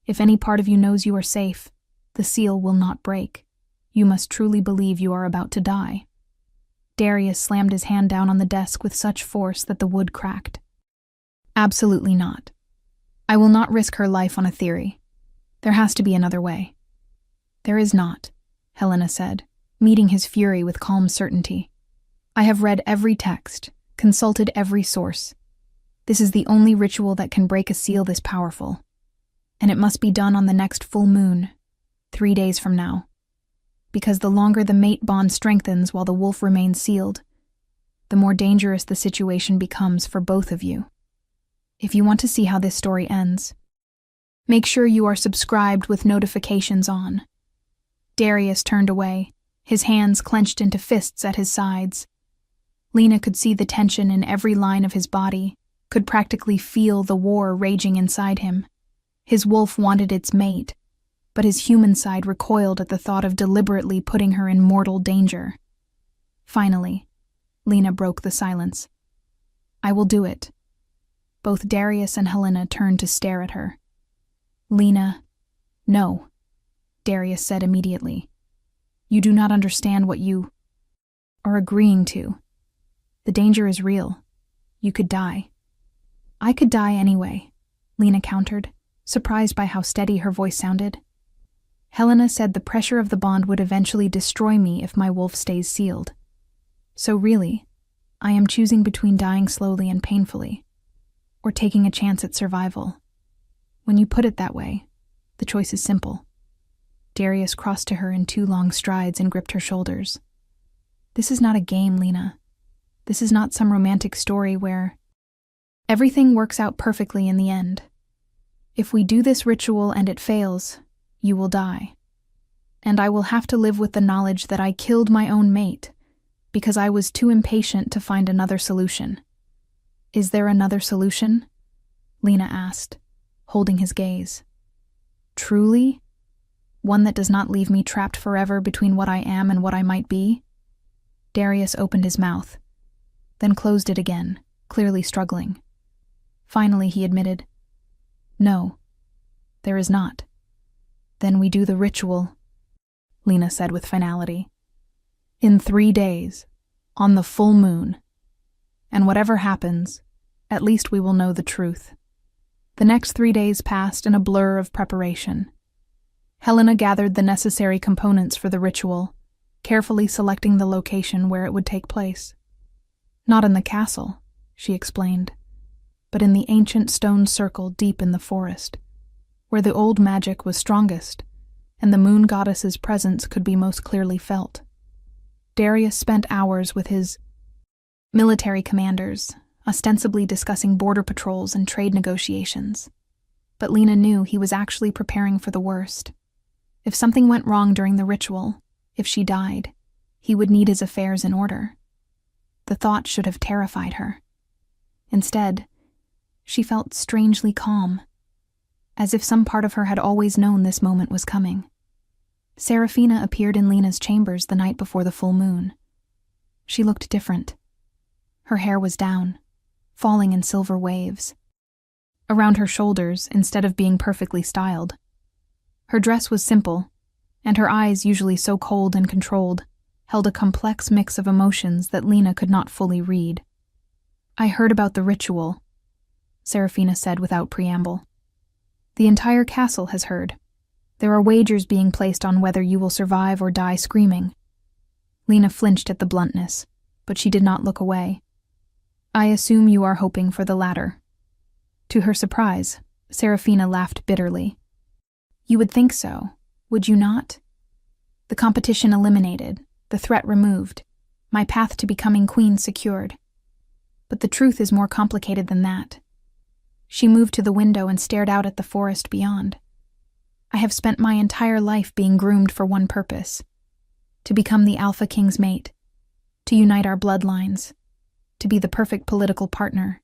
if any part of you knows you are safe, the seal will not break. You must truly believe you are about to die." Darius slammed his hand down on the desk with such force that the wood cracked. "Absolutely not. I will not risk her life on a theory. There has to be another way." "There is not," Helena said, meeting his fury with calm certainty. "I have read every text, consulted every source. This is the only ritual that can break a seal this powerful. And it must be done on the next full moon, 3 days from now. Because the longer the mate bond strengthens while the wolf remains sealed, the more dangerous the situation becomes for both of you. If you want to see how this story ends, make sure you are subscribed with notifications on." Darius turned away, his hands clenched into fists at his sides. Lena could see the tension in every line of his body, could practically feel the war raging inside him. His wolf wanted its mate, but his human side recoiled at the thought of deliberately putting her in mortal danger. Finally, Lena broke the silence. "I will do it." Both Darius and Helena turned to stare at her. "Lena, no," Darius said immediately. "You do not understand what you are agreeing to. The danger is real. You could die." "I could die anyway," Lena countered, surprised by how steady her voice sounded. "Helena said the pressure of the bond would eventually destroy me if my wolf stays sealed. So really, I am choosing between dying slowly and painfully, or taking a chance at survival. When you put it that way, the choice is simple." Darius crossed to her in 2 long strides and gripped her shoulders. "This is not a game, Lena. This is not some romantic story where everything works out perfectly in the end. If we do this ritual and it fails, you will die. And I will have to live with the knowledge that I killed my own mate because I was too impatient to find another solution." "Is there another solution?" Lena asked, holding his gaze. "Truly? One that does not leave me trapped forever between what I am and what I might be?" Darius opened his mouth, then closed it again, clearly struggling. Finally, he admitted, "No, there is not." "Then we do the ritual," Lena said with finality. "In 3 days, on the full moon. And whatever happens, at least we will know the truth." The next 3 days passed in a blur of preparation. Helena gathered the necessary components for the ritual, carefully selecting the location where it would take place. "Not in the castle," she explained, "but in the ancient stone circle deep in the forest, where the old magic was strongest and the moon goddess's presence could be most clearly felt." Darius spent hours with his military commanders, ostensibly discussing border patrols and trade negotiations. But Lena knew he was actually preparing for the worst. If something went wrong during the ritual, if she died, he would need his affairs in order. The thought should have terrified her. Instead, she felt strangely calm, as if some part of her had always known this moment was coming. Serafina appeared in Lena's chambers the night before the full moon. She looked different. Her hair was down, falling in silver waves around her shoulders instead of being perfectly styled. Her dress was simple, and her eyes, usually so cold and controlled, held a complex mix of emotions that Lena could not fully read. "I heard about the ritual," Serafina said without preamble. "The entire castle has heard. There are wagers being placed on whether you will survive or die screaming." Lena flinched at the bluntness, but she did not look away. "I assume you are hoping for the latter." To her surprise, Serafina laughed bitterly. "You would think so, would you not? The competition eliminated, the threat removed, my path to becoming queen secured. But the truth is more complicated than that." She moved to the window and stared out at the forest beyond. "I have spent my entire life being groomed for one purpose: to become the Alpha King's mate, to unite our bloodlines, to be the perfect political partner.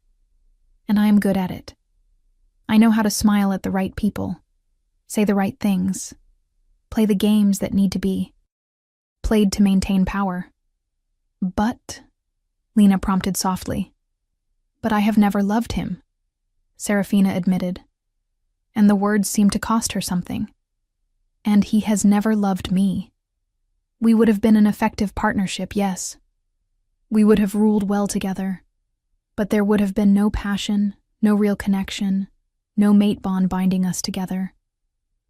And I am good at it. I know how to smile at the right people, say the right things, play the games that need to be played to maintain power." "But," Lena prompted softly. "But I have never loved him," Serafina admitted, and the words seemed to cost her something. "And he has never loved me. We would have been an effective partnership, yes. We would have ruled well together, but there would have been no passion, no real connection, no mate bond binding us together.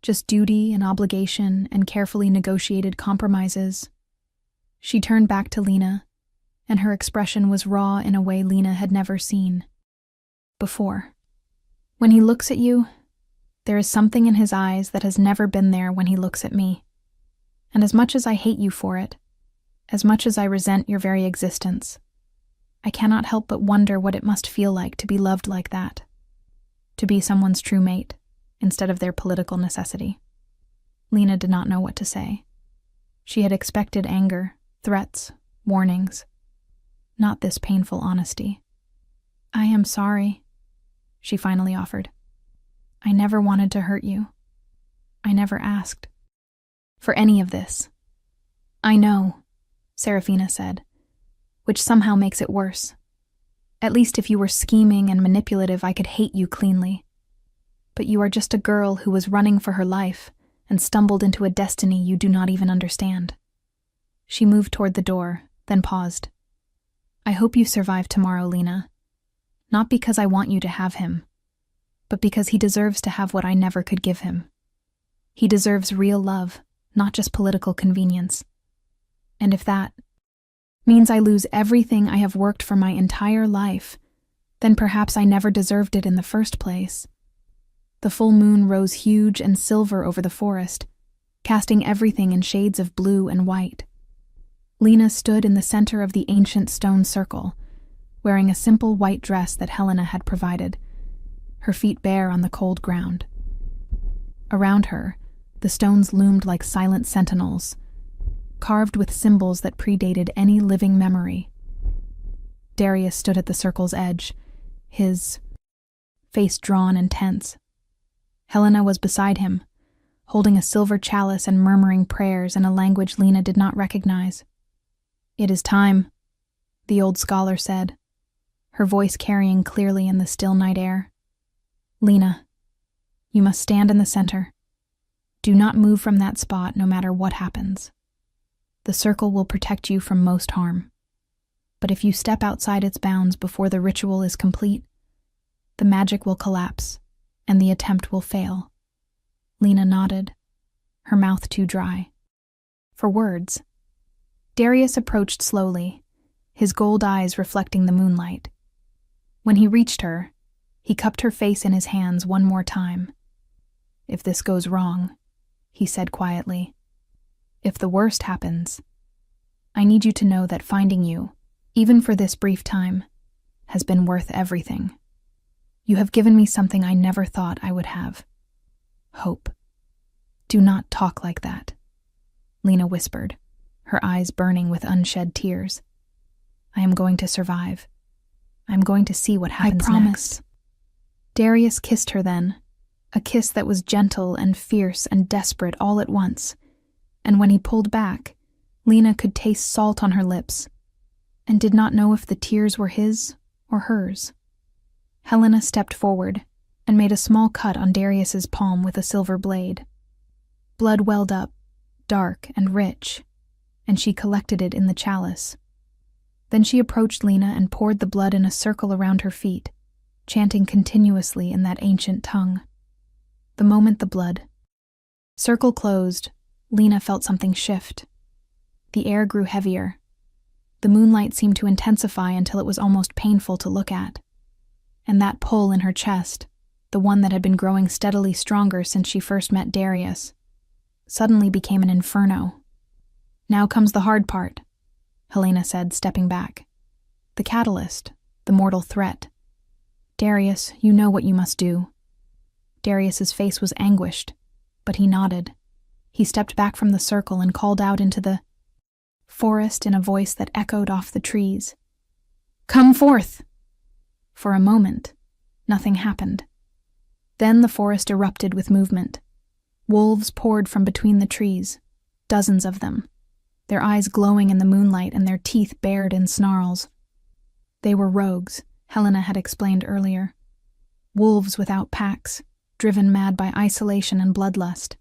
Just duty and obligation and carefully negotiated compromises." She turned back to Lena, and her expression was raw in a way Lena had never seen before. "When he looks at you, there is something in his eyes that has never been there when he looks at me. And as much as I hate you for it, as much as I resent your very existence, I cannot help but wonder what it must feel like to be loved like that, to be someone's true mate instead of their political necessity." Lena did not know what to say. She had expected anger, threats, warnings, not this painful honesty. "I am sorry," she finally offered. "I never wanted to hurt you. I never asked for any of this." "I know," Serafina said, "which somehow makes it worse. At least if you were scheming and manipulative, I could hate you cleanly. But you are just a girl who was running for her life and stumbled into a destiny you do not even understand." She moved toward the door, then paused. "I hope you survive tomorrow, Lena. Not because I want you to have him, but because he deserves to have what I never could give him. He deserves real love, not just political convenience. And if that means I lose everything I have worked for my entire life, then perhaps I never deserved it in the first place." The full moon rose huge and silver over the forest, casting everything in shades of blue and white. Lena stood in the center of the ancient stone circle, wearing a simple white dress that Helena had provided, her feet bare on the cold ground. Around her, the stones loomed like silent sentinels, carved with symbols that predated any living memory. Darius stood at the circle's edge, his face drawn and tense. Helena was beside him, holding a silver chalice and murmuring prayers in a language Lena did not recognize. "It is time," the old scholar said, her voice carrying clearly in the still night air. "Lena, you must stand in the center. Do not move from that spot no matter what happens. The circle will protect you from most harm. But if you step outside its bounds before the ritual is complete, the magic will collapse, and the attempt will fail." Lena nodded, her mouth too dry for words. Darius approached slowly, his gold eyes reflecting the moonlight. When he reached her, he cupped her face in his hands one more time. "If this goes wrong," he said quietly, "if the worst happens, I need you to know that finding you, even for this brief time, has been worth everything. You have given me something I never thought I would have. Hope. Do not talk like that, Lena whispered, her eyes burning with unshed tears. I am going to survive. I am going to see what happens I promise. next. Darius kissed her then, a kiss that was gentle and fierce and desperate all at once, and when he pulled back, Lena could taste salt on her lips, and did not know if the tears were his or hers. Helena stepped forward and made a small cut on Darius's palm with a silver blade. Blood welled up, dark and rich, and she collected it in the chalice. Then she approached Lena and poured the blood in a circle around her feet, chanting continuously in that ancient tongue. The moment the blood circle closed, Lena felt something shift. The air grew heavier. The moonlight seemed to intensify until it was almost painful to look at. And that pull in her chest, the one that had been growing steadily stronger since she first met Darius, suddenly became an inferno. Now comes the hard part, Helena said, stepping back. The catalyst, the mortal threat. Darius, you know what you must do. Darius's face was anguished, but he nodded. He stepped back from the circle and called out into the forest in a voice that echoed off the trees. Come forth! For a moment, nothing happened. Then the forest erupted with movement. Wolves poured from between the trees, dozens of them, their eyes glowing in the moonlight and their teeth bared in snarls. They were rogues, Helena had explained earlier. Wolves without packs, driven mad by isolation and bloodlust.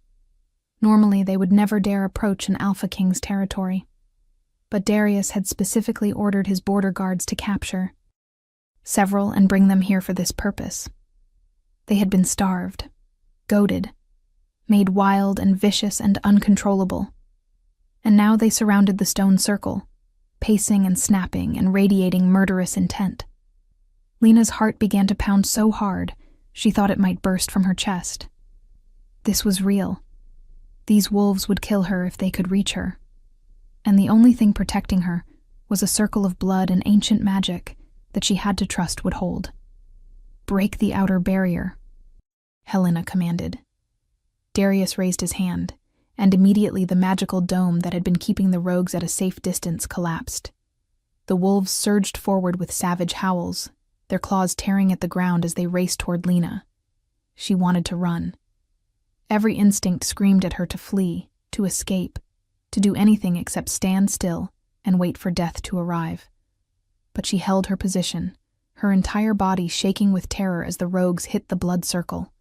Normally, they would never dare approach an Alpha King's territory. But Darius had specifically ordered his border guards to capture several and bring them here for this purpose. They had been starved, goaded, made wild and vicious and uncontrollable. And now they surrounded the stone circle, pacing and snapping and radiating murderous intent. Lena's heart began to pound so hard, she thought it might burst from her chest. This was real. These wolves would kill her if they could reach her. And the only thing protecting her was a circle of blood and ancient magic that she had to trust would hold. Break the outer barrier, Helena commanded. Darius raised his hand, and immediately the magical dome that had been keeping the rogues at a safe distance collapsed. The wolves surged forward with savage howls, their claws tearing at the ground as they raced toward Lena. She wanted to run. Every instinct screamed at her to flee, to escape, to do anything except stand still and wait for death to arrive. But she held her position, her entire body shaking with terror as the rogues hit the blood circle.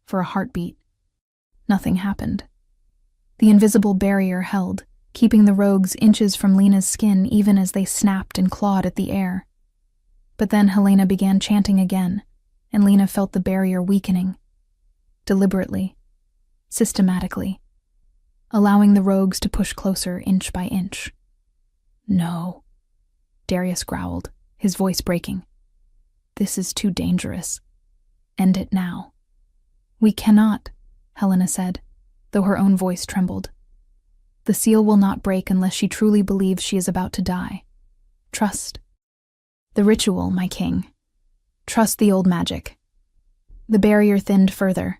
For a heartbeat, nothing happened. The invisible barrier held, keeping the rogues inches from Lena's skin even as they snapped and clawed at the air. But then Helena began chanting again, and Lena felt the barrier weakening. Deliberately, systematically, allowing the rogues to push closer inch by inch. No, Darius growled, his voice breaking. This is too dangerous. End it now. We cannot, Helena said, though her own voice trembled. The seal will not break unless she truly believes she is about to die. Trust. The ritual, my king. Trust the old magic. The barrier thinned further.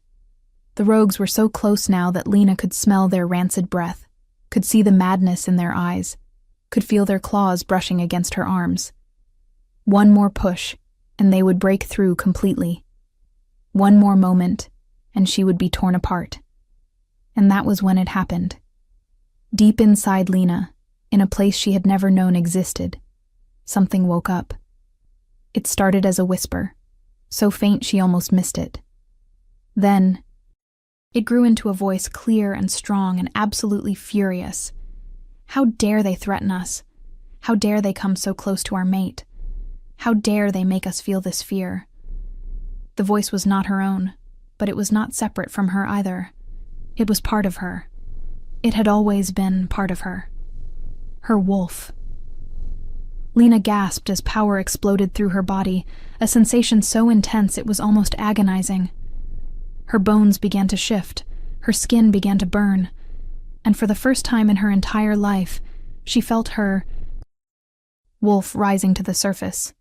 The rogues were so close now that Lena could smell their rancid breath, could see the madness in their eyes, could feel their claws brushing against her arms. One more push, and they would break through completely. One more moment, and she would be torn apart. And that was when it happened. Deep inside Lena, in a place she had never known existed, something woke up. It started as a whisper, so faint she almost missed it. Then, it grew into a voice clear and strong and absolutely furious. How dare they threaten us? How dare they come so close to our mate? How dare they make us feel this fear? The voice was not her own, but it was not separate from her either. It was part of her. It had always been part of her. Her wolf. Lena gasped as power exploded through her body, a sensation so intense it was almost agonizing. Her bones began to shift, her skin began to burn, and for the first time in her entire life, She felt her wolf rising to the surface,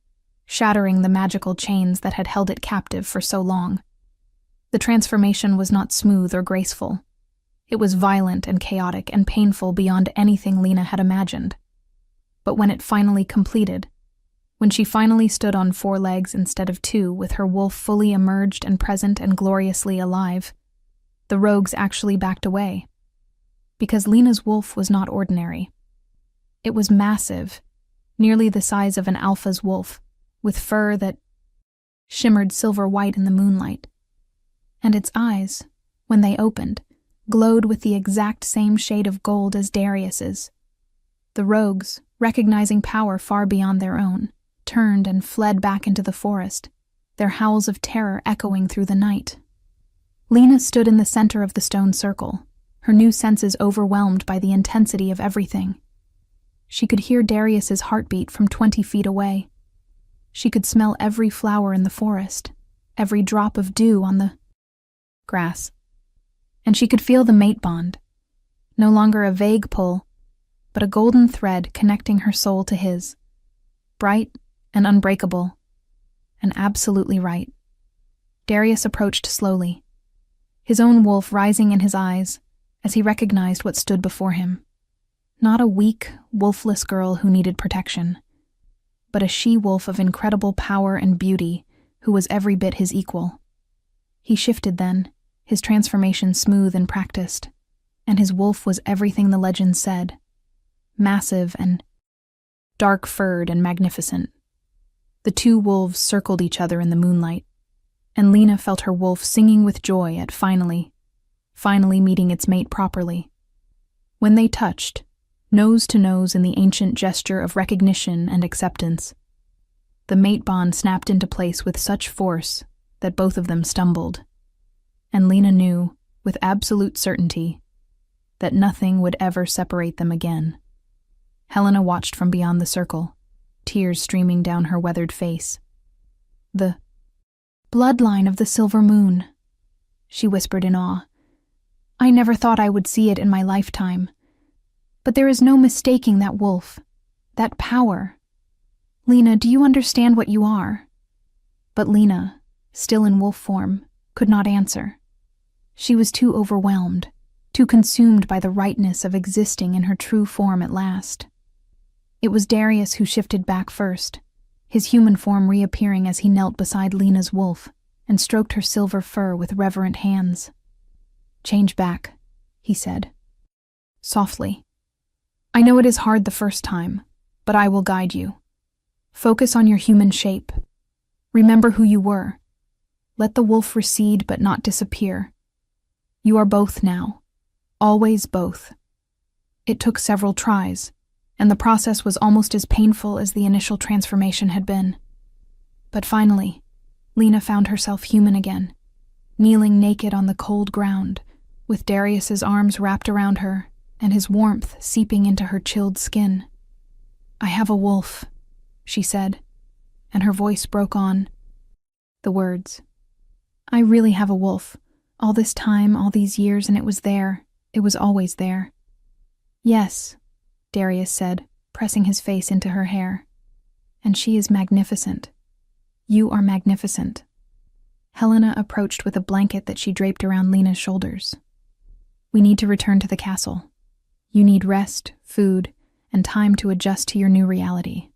shattering the magical chains that had held it captive for so long. The transformation was not smooth or graceful. It was violent and chaotic and painful beyond anything Lena had imagined. But when it finally completed, when she finally stood on 4 legs instead of 2 with her wolf fully emerged and present and gloriously alive, the rogues actually backed away. Because Lena's wolf was not ordinary. It was massive, nearly the size of an alpha's wolf, with fur that shimmered silver-white in the moonlight. And its eyes, when they opened, glowed with the exact same shade of gold as Darius's. The rogues, recognizing power far beyond their own, turned and fled back into the forest, their howls of terror echoing through the night. Lena stood in the center of the stone circle, her new senses overwhelmed by the intensity of everything. She could hear Darius's heartbeat from 20 feet away. She could smell every flower in the forest, every drop of dew on the grass. And she could feel the mate bond, no longer a vague pull, but a golden thread connecting her soul to his, bright and unbreakable, and absolutely right. Darius approached slowly, his own wolf rising in his eyes as he recognized what stood before him. Not a weak, wolfless girl who needed protection, but a she-wolf of incredible power and beauty who was every bit his equal. He shifted then, his transformation smooth and practiced, and his wolf was everything the legends said, massive and dark-furred and magnificent. The 2 wolves circled each other in the moonlight, and Lena felt her wolf singing with joy at finally meeting its mate properly. When they touched, nose to nose in the ancient gesture of recognition and acceptance, the mate bond snapped into place with such force that both of them stumbled, and Lena knew, with absolute certainty, that nothing would ever separate them again. Helena watched from beyond the circle, tears streaming down her weathered face. "The bloodline of the silver moon," she whispered in awe. "I never thought I would see it in my lifetime. But there is no mistaking that wolf, that power. Lena, do you understand what you are?" But Lena, still in wolf form, could not answer. She was too overwhelmed, too consumed by the rightness of existing in her true form at last. It was Darius who shifted back first, his human form reappearing as he knelt beside Lena's wolf and stroked her silver fur with reverent hands. "Change back," he said, softly. "I know it is hard the first time, but I will guide you. Focus on your human shape. Remember who you were. Let the wolf recede but not disappear. You are both now, always both." It took several tries, and the process was almost as painful as the initial transformation had been. But finally, Lena found herself human again, kneeling naked on the cold ground, with Darius's arms wrapped around her and his warmth seeping into her chilled skin. "I have a wolf," she said, and her voice broke on the words. "I really have a wolf. All this time, all these years, and it was there. It was always there." "Yes," Darius said, pressing his face into her hair. "And she is magnificent. You are magnificent." Helena approached with a blanket that she draped around Lena's shoulders. "We need to return to the castle. You need rest, food, and time to adjust to your new reality.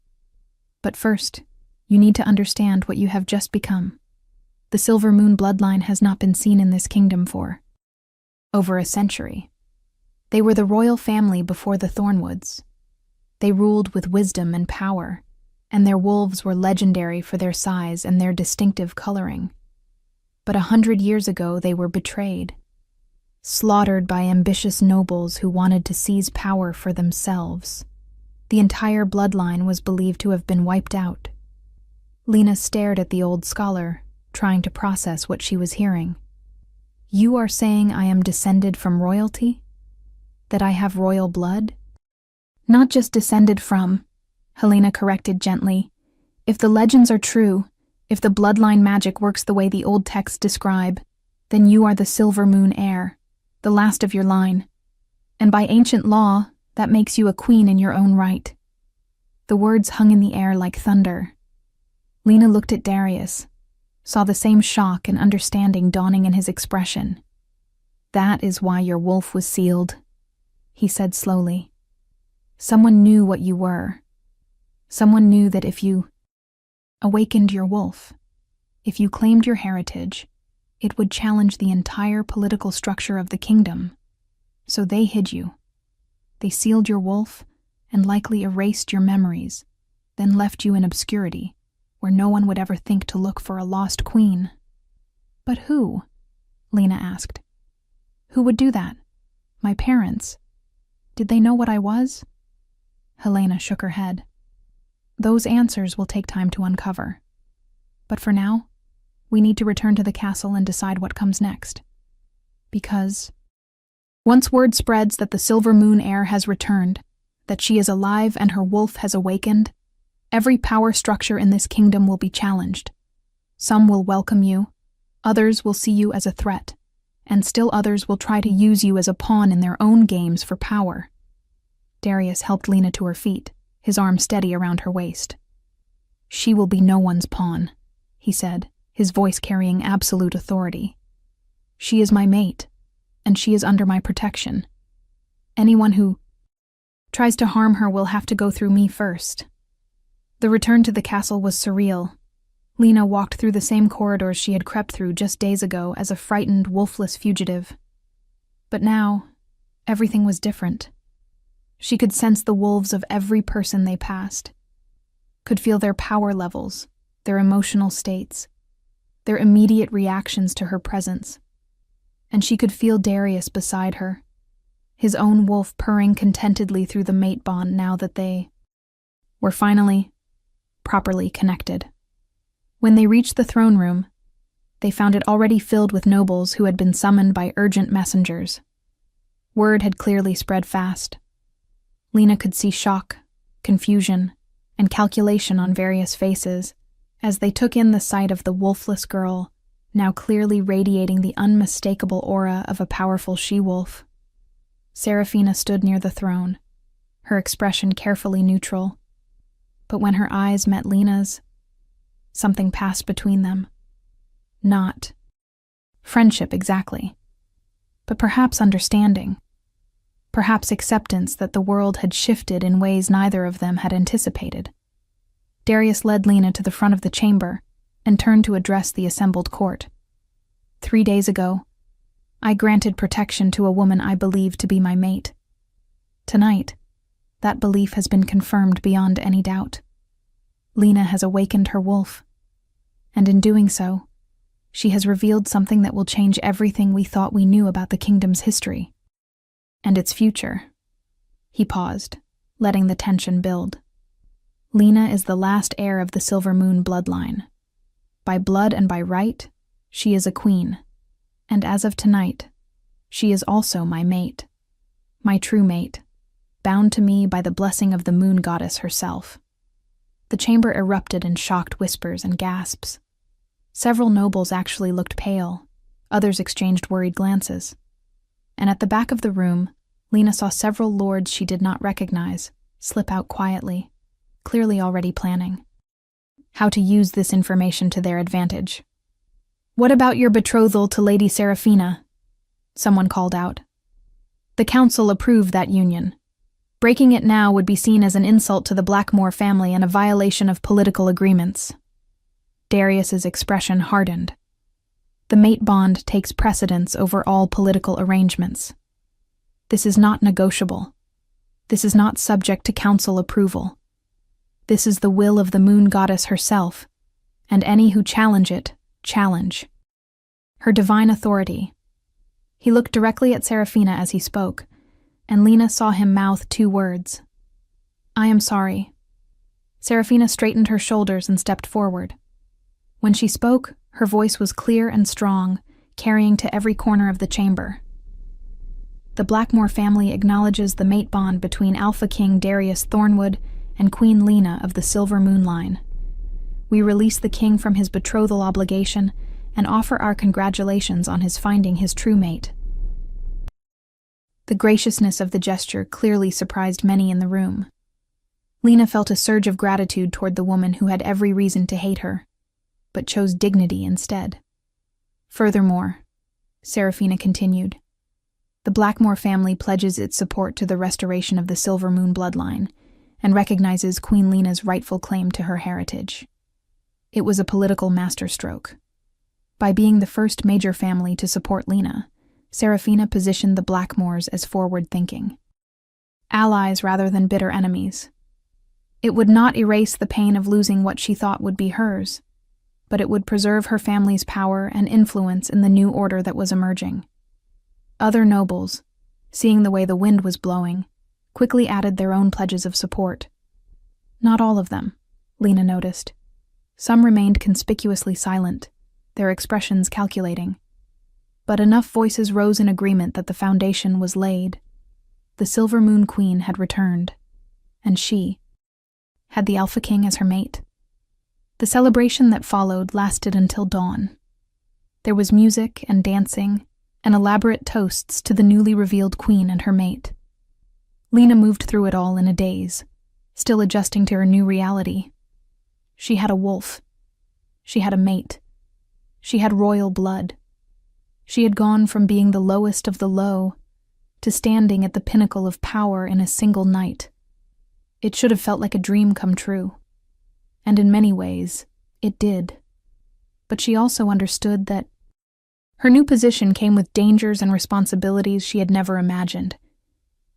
But first, you need to understand what you have just become. The Silver Moon bloodline has not been seen in this kingdom for over a century. They were the royal family before the Thornwoods. They ruled with wisdom and power, and their wolves were legendary for their size and their distinctive coloring. But 100 years ago they were betrayed, slaughtered by ambitious nobles who wanted to seize power for themselves. The entire bloodline was believed to have been wiped out. Lena stared at the old scholar, trying to process what she was hearing. "You are saying I am descended from royalty? That I have royal blood?" "Not just descended from," Helena corrected gently. "If the legends are true, if the bloodline magic works the way the old texts describe, then you are the Silver Moon heir, the last of your line. And by ancient law, That makes you a queen in your own right." The words hung in the air like thunder. Lena looked at Darius, saw the same shock and understanding dawning in his expression. "That is why your wolf was sealed," he said slowly. "Someone knew what you were. Someone knew that if you awakened your wolf, if you claimed your heritage, it would challenge the entire political structure of the kingdom. So they hid you. They sealed your wolf and likely erased your memories, then left you in obscurity, where no one would ever think to look for a lost queen." "But who?" Lena asked. "Who would do that? My parents? Did they know what I was?" Helena shook her head. "Those answers will take time to uncover. But for now, we need to return to the castle and decide what comes next. Because once word spreads that the Silver Moon heir has returned, that she is alive and her wolf has awakened, every power structure in this kingdom will be challenged. Some will welcome you, others will see you as a threat, and still others will try to use you as a pawn in their own games for power." Darius helped Lena to her feet, his arm steady around her waist. "She will be no one's pawn," he said, his voice carrying absolute authority. "She is my mate, and she is under my protection. Anyone who tries to harm her will have to go through me first." The return to the castle was surreal. Lena walked through the same corridors she had crept through just days ago as a frightened, wolfless fugitive. But now, everything was different. She could sense the wolves of every person they passed, could feel their power levels, their emotional states, their immediate reactions to her presence. And she could feel Darius beside her, his own wolf purring contentedly through the mate bond now that they were finally properly connected. When they reached the throne room, they found it already filled with nobles who had been summoned by urgent messengers. Word had clearly spread fast. Lena could see shock, confusion, and calculation on various faces as they took in the sight of the wolfless girl, now clearly radiating the unmistakable aura of a powerful she-wolf. Serafina stood near the throne, her expression carefully neutral. But when her eyes met Lena's, something passed between them. Not friendship exactly, but perhaps understanding. Perhaps acceptance that the world had shifted in ways neither of them had anticipated. Darius led Lena to the front of the chamber and turned to address the assembled court. 3 days ago, I granted protection to a woman I believed to be my mate. Tonight, that belief has been confirmed beyond any doubt. Lena has awakened her wolf, and in doing so, she has revealed something that will change everything we thought we knew about the kingdom's history and its future. He paused, letting the tension build. Lena is the last heir of the Silver Moon bloodline. By blood and by right, she is a queen, and as of tonight, she is also my mate, my true mate, bound to me by the blessing of the moon goddess herself. The chamber erupted in shocked whispers and gasps. Several nobles actually looked pale, others exchanged worried glances. And at the back of the room, Lena saw several lords she did not recognize slip out quietly, clearly already planning how to use this information to their advantage. "What about your betrothal to Lady Serafina?" someone called out. "The council approved that union. Breaking it now would be seen as an insult to the Blackmore family and a violation of political agreements." Darius's expression hardened. The mate bond takes precedence over all political arrangements. This is not negotiable. This is not subject to council approval. This is the will of the moon goddess herself, and any who challenge it, challenge her divine authority. He looked directly at Serafina as he spoke, and Lena saw him mouth 2 words. "I am sorry." Serafina straightened her shoulders and stepped forward. When she spoke, her voice was clear and strong, carrying to every corner of the chamber. "The Blackmore family acknowledges the mate bond between Alpha King Darius Thornwood and Queen Lena of the Silver Moon line. We release the king from his betrothal obligation and offer our congratulations on his finding his true mate." The graciousness of the gesture clearly surprised many in the room. Lena felt a surge of gratitude toward the woman who had every reason to hate her, but chose dignity instead. Furthermore, Serafina continued, the Blackmore family pledges its support to the restoration of the Silver Moon bloodline and recognizes Queen Lena's rightful claim to her heritage. It was a political masterstroke. By being the first major family to support Lena, Serafina positioned the Blackmores as forward-thinking, allies rather than bitter enemies. It would not erase the pain of losing what she thought would be hers, but it would preserve her family's power and influence in the new order that was emerging. Other nobles, seeing the way the wind was blowing, quickly added their own pledges of support. Not all of them, Lena noticed. Some remained conspicuously silent, their expressions calculating. But enough voices rose in agreement that the foundation was laid. The Silver Moon Queen had returned, and she had the Alpha King as her mate. The celebration that followed lasted until dawn. There was music and dancing, and elaborate toasts to the newly revealed queen and her mate. Lena moved through it all in a daze, still adjusting to her new reality. She had a wolf. She had a mate. She had royal blood. She had gone from being the lowest of the low to standing at the pinnacle of power in a single night. It should have felt like a dream come true. And in many ways, it did. But she also understood that her new position came with dangers and responsibilities she had never imagined.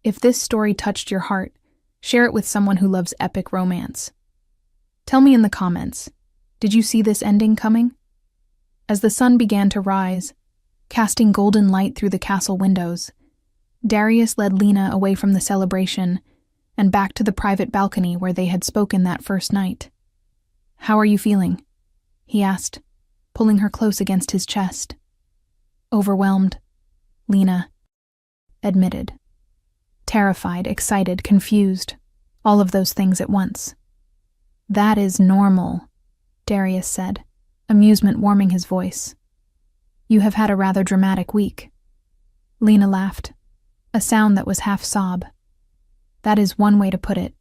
If this story touched your heart, share it with someone who loves epic romance. Tell me in the comments, did you see this ending coming? As the sun began to rise, casting golden light through the castle windows, Darius led Lena away from the celebration and back to the private balcony where they had spoken that first night. "How are you feeling?" he asked, pulling her close against his chest. "Overwhelmed," Lena admitted. Terrified, excited, confused, all of those things at once. "That is normal," Darius said, amusement warming his voice. "You have had a rather dramatic week." Lena laughed, a sound that was half sob. "That is one way to put it.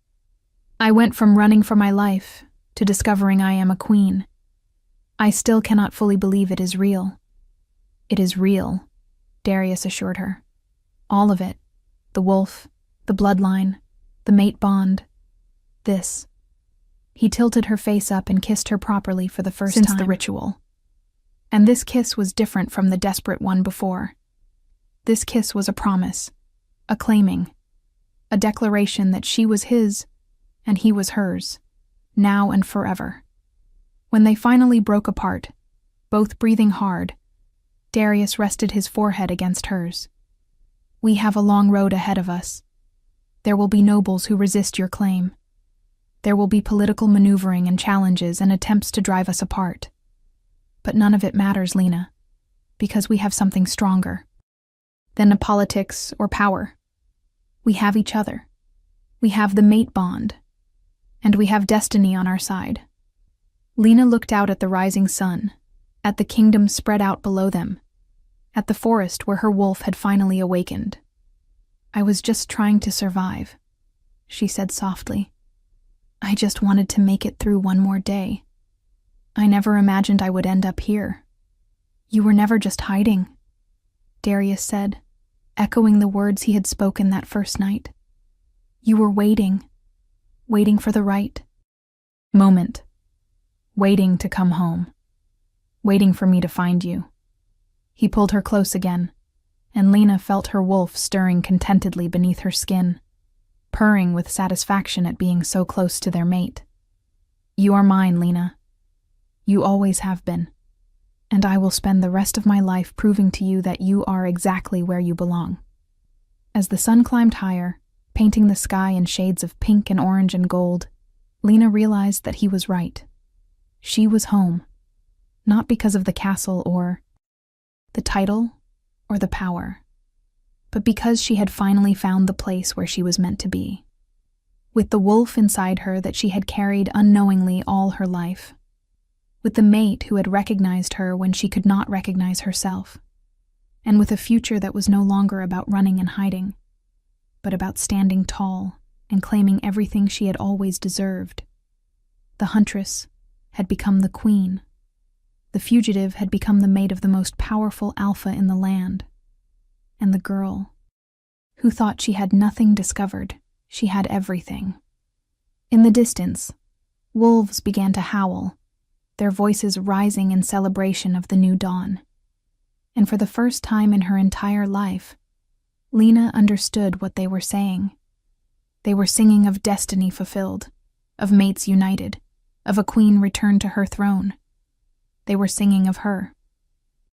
I went from running for my life to discovering I am a queen. I still cannot fully believe it is real." "It is real," Darius assured her. "All of it. The wolf, the bloodline, the mate bond. This." He tilted her face up and kissed her properly for the first time since the ritual. And this kiss was different from the desperate one before. This kiss was a promise, a claiming, a declaration that she was his and he was hers, now and forever. When they finally broke apart, both breathing hard, Darius rested his forehead against hers. "We have a long road ahead of us. There will be nobles who resist your claim. There will be political maneuvering and challenges and attempts to drive us apart. But none of it matters, Lena, because we have something stronger than politics or power. We have each other. We have the mate bond. And we have destiny on our side." Lena looked out at the rising sun, at the kingdom spread out below them, at the forest where her wolf had finally awakened. "I was just trying to survive," she said softly. "I just wanted to make it through one more day. I never imagined I would end up here." "You were never just hiding," Darius said, echoing the words he had spoken that first night. "You were waiting for the right moment, waiting to come home, waiting for me to find you." He pulled her close again, and Lena felt her wolf stirring contentedly beneath her skin, purring with satisfaction at being so close to their mate. "You are mine, Lena. You always have been, and I will spend the rest of my life proving to you that you are exactly where you belong." As the sun climbed higher, painting the sky in shades of pink and orange and gold, Lena realized that he was right. She was home, not because of the castle or the title or the power, but because she had finally found the place where she was meant to be, with the wolf inside her that she had carried unknowingly all her life, with the mate who had recognized her when she could not recognize herself, and with a future that was no longer about running and hiding, but about standing tall and claiming everything she had always deserved. The huntress had become the queen. The fugitive had become the mate of the most powerful alpha in the land. And the girl, who thought she had nothing discovered, she had everything. In the distance, wolves began to howl, their voices rising in celebration of the new dawn. And for the first time in her entire life, Lena understood what they were saying. They were singing of destiny fulfilled, of mates united, of a queen returned to her throne. They were singing of her.